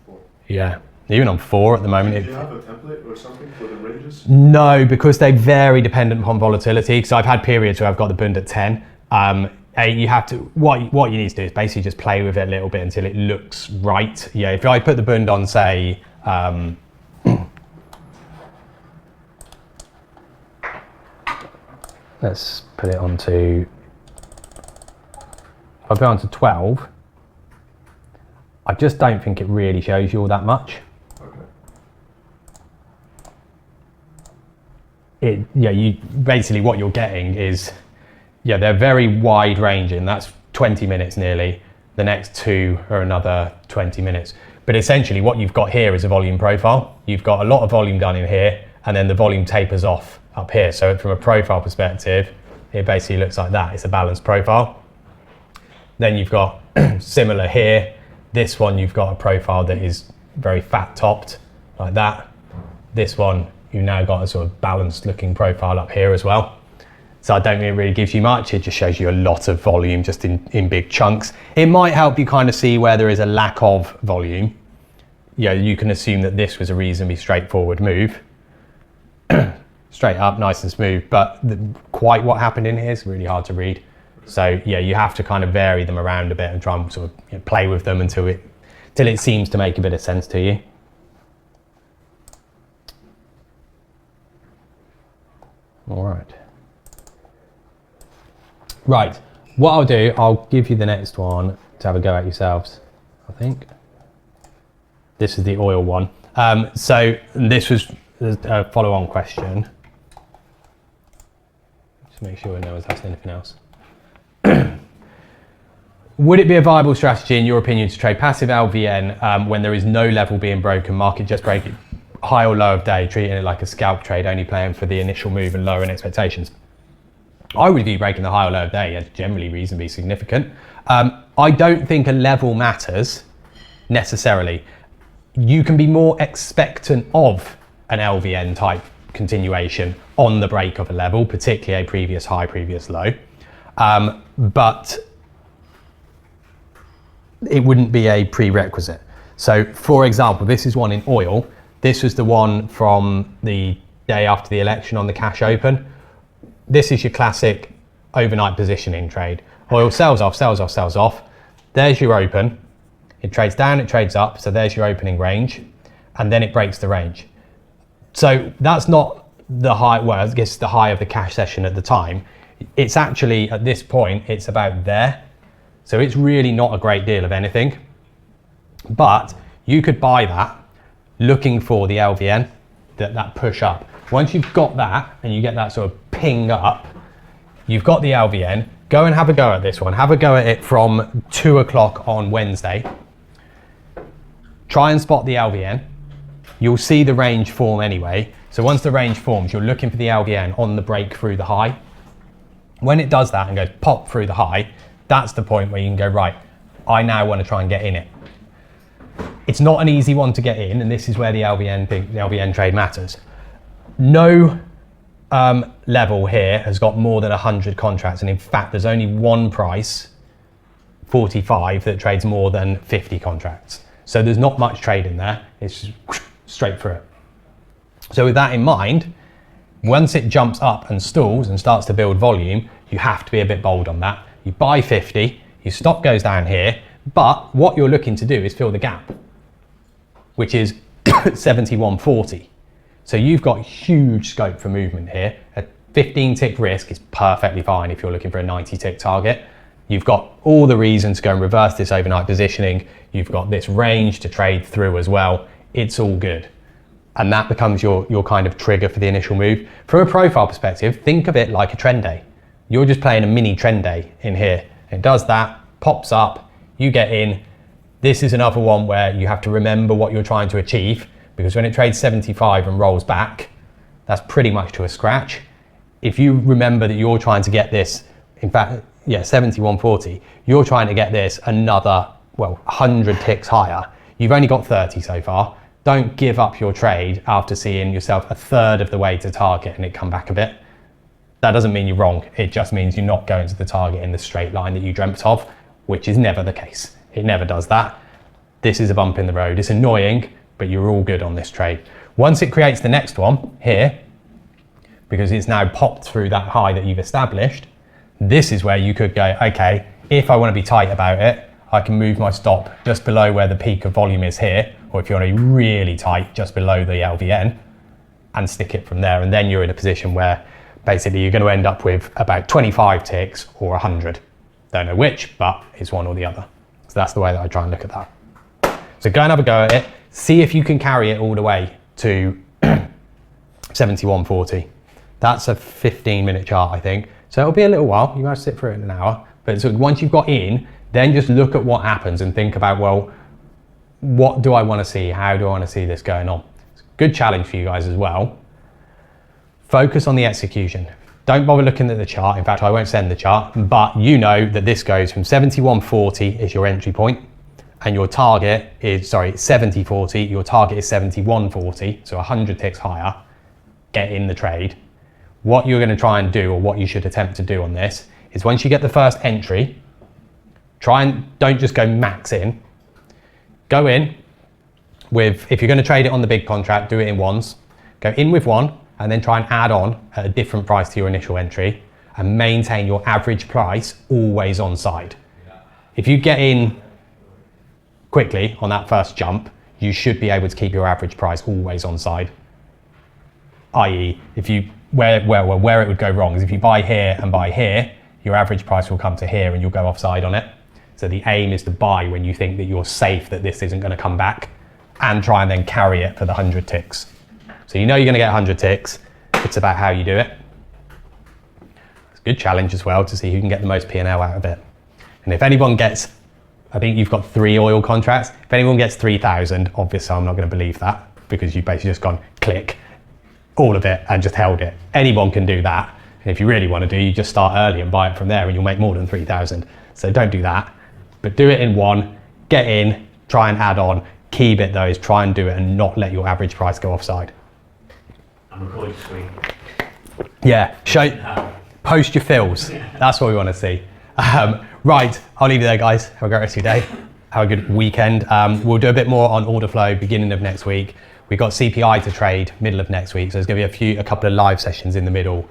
4. Yeah, even on 4 at the moment. Do you have a template or something for the ranges? No, because they vary dependent upon volatility. Because I've had periods where I've got the Bund at 10. You have to, what you need to do is basically just play with it a little bit until it looks right. Yeah, if I put the Bund on, say, let's put it onto, if I put it onto 12, I just don't think it really shows you all that much. Okay. You basically what you're getting is, they're very wide ranging. That's 20 minutes nearly. The next 2 are another 20 minutes. But essentially what you've got here is a volume profile. You've got a lot of volume done in here, and then the volume tapers off up here. So from a profile perspective, it basically looks like that. It's a balanced profile. Then you've got similar here. This one, you've got a profile that is very fat topped like that. This one, you've now got a sort of balanced looking profile up here as well. So I don't think it really gives you much. It just shows you a lot of volume just in big chunks. It might help you kind of see where there is a lack of volume. You can assume that this was a reasonably straightforward move. Straight up, nice and smooth, but quite what happened in here is really hard to read. So you have to kind of vary them around a bit and try and sort of play with them until it seems to make a bit of sense to you. All right. Right, what I'll do, I'll give you the next one to have a go at yourselves, I think. This is the oil one. So this was a follow-on question. Just make sure no one's asked anything else. Would it be a viable strategy, in your opinion, to trade passive LVN when there is no level being broken, market just breaking high or low of day, treating it like a scalp trade, only playing for the initial move and lowering expectations? I would view breaking the high or low of day as generally reasonably significant. I don't think a level matters necessarily. You can be more expectant of an LVN type continuation on the break of a level, particularly a previous high, previous low. But it wouldn't be a prerequisite. So for example, this is one in oil. This was the one from the day after the election on the cash open. This is your classic overnight positioning trade. Oil sells off, sells off, sells off. There's your open. It trades down, it trades up. So there's your opening range, and then it breaks the range. So that's not the high, well, I guess the high of the cash session at the time. It's actually, at this point, it's about there. So it's really not a great deal of anything. But you could buy that looking for the LVN that push up. Once you've got that and you get that sort of ping up, you've got the LVN. Go and have a go at this one. Have a go at it from 2 o'clock on Wednesday. Try and spot the LVN. You'll see the range form anyway. So once the range forms, you're looking for the LVN on the break through the high. When it does that and goes pop through the high, that's the point where you can go, right, I now want to try and get in it. It's not an easy one to get in, and this is where the LVN trade matters. No level here has got more than 100 contracts, and in fact there's only one price, 45, that trades more than 50 contracts. So there's not much trade in there. It's just straight through it. So with that in mind, once it jumps up and stalls and starts to build volume, you have to be a bit bold on that. You buy 50, your stop goes down here, but what you're looking to do is fill the gap, which is 71.40. So you've got huge scope for movement here. A 15 tick risk is perfectly fine if you're looking for a 90 tick target. You've got all the reason to go and reverse this overnight positioning. You've got this range to trade through as well. It's all good. And that becomes your kind of trigger for the initial move. From a profile perspective, think of it like a trend day. You're just playing a mini trend day in here. It does that, pops up, you get in. This is another one where you have to remember what you're trying to achieve, because when it trades 75 and rolls back, that's pretty much to a scratch. If you remember that you're trying to get this, in fact, yeah, 71.40, you're trying to get this another, well, 100 ticks higher. You've only got 30 so far. Don't give up your trade after seeing yourself a third of the way to target and it come back a bit. That doesn't mean you're wrong. It just means you're not going to the target in the straight line that you dreamt of, which is never the case. It never does that. This is a bump in the road. It's annoying, but you're all good on this trade. Once it creates the next one here, because it's now popped through that high that you've established, this is where you could go, okay, if I want to be tight about it, I can move my stop just below where the peak of volume is here, or if you want to be really tight, just below the LVN, and stick it from there. And then you're in a position where basically you're going to end up with about 25 ticks or 100. Don't know which, but it's one or the other. So that's the way that I try and look at that. So go and have a go at it. See if you can carry it all the way to 71.40. That's a 15-minute chart, I think. So it'll be a little while. You might sit for it in an hour. But so once you've got in, then just look at what happens and think about, well, what do I want to see? How do I want to see this going on? It's a good challenge for you guys as well. Focus on the execution. Don't bother looking at the chart. In fact, I won't send the chart, but you know that this goes from 71.40 is your entry point, and your target is, 70.40, your target is 71.40, so 100 ticks higher. Get in the trade. What you're going to try and do, or what you should attempt to do on this, is once you get the first entry, don't just go max in. Go in with, if you're going to trade it on the big contract, do it in ones. Go in with one, and then try and add on at a different price to your initial entry, and maintain your average price always on side. If you get in quickly on that first jump, you should be able to keep your average price always on side. I.e., where it would go wrong is if you buy here and buy here, your average price will come to here and you'll go offside on it. So the aim is to buy when you think that you're safe, that this isn't going to come back, and try and then carry it for the 100 ticks. So you know you're going to get 100 ticks. It's about how you do it. It's a good challenge as well to see who can get the most P&L out of it. And if anyone gets, I think you've got 3 oil contracts. If anyone gets 3,000, obviously I'm not going to believe that, because you've basically just gone click all of it and just held it. Anyone can do that. And if you really want to do, you just start early and buy it from there and you'll make more than 3,000. So don't do that, but do it in one, get in, try and add on. Key bit though is try and do it and not let your average price go offside. I'm recording screen. Yeah, post your fills. That's what we want to see. Right, I'll leave you there, guys. Have a great rest of your day. Have a good weekend. We'll do a bit more on order flow beginning of next week. We've got CPI to trade middle of next week, so there's going to be a couple of live sessions in the middle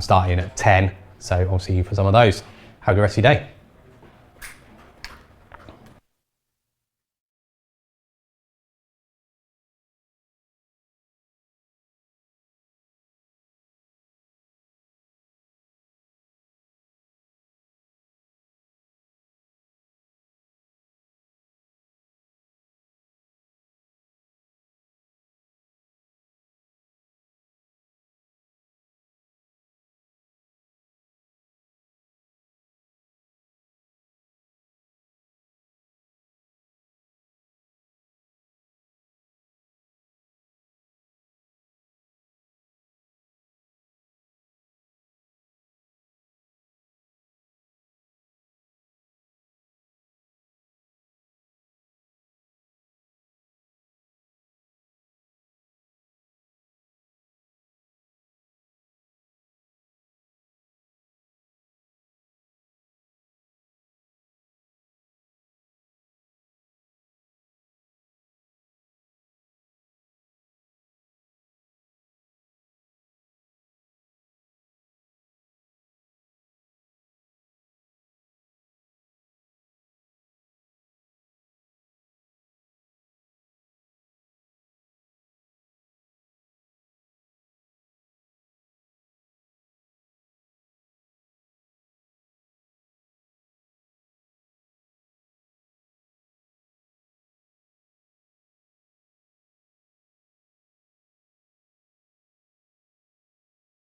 starting at 10. So I'll see you for some of those. Have a good rest of your day.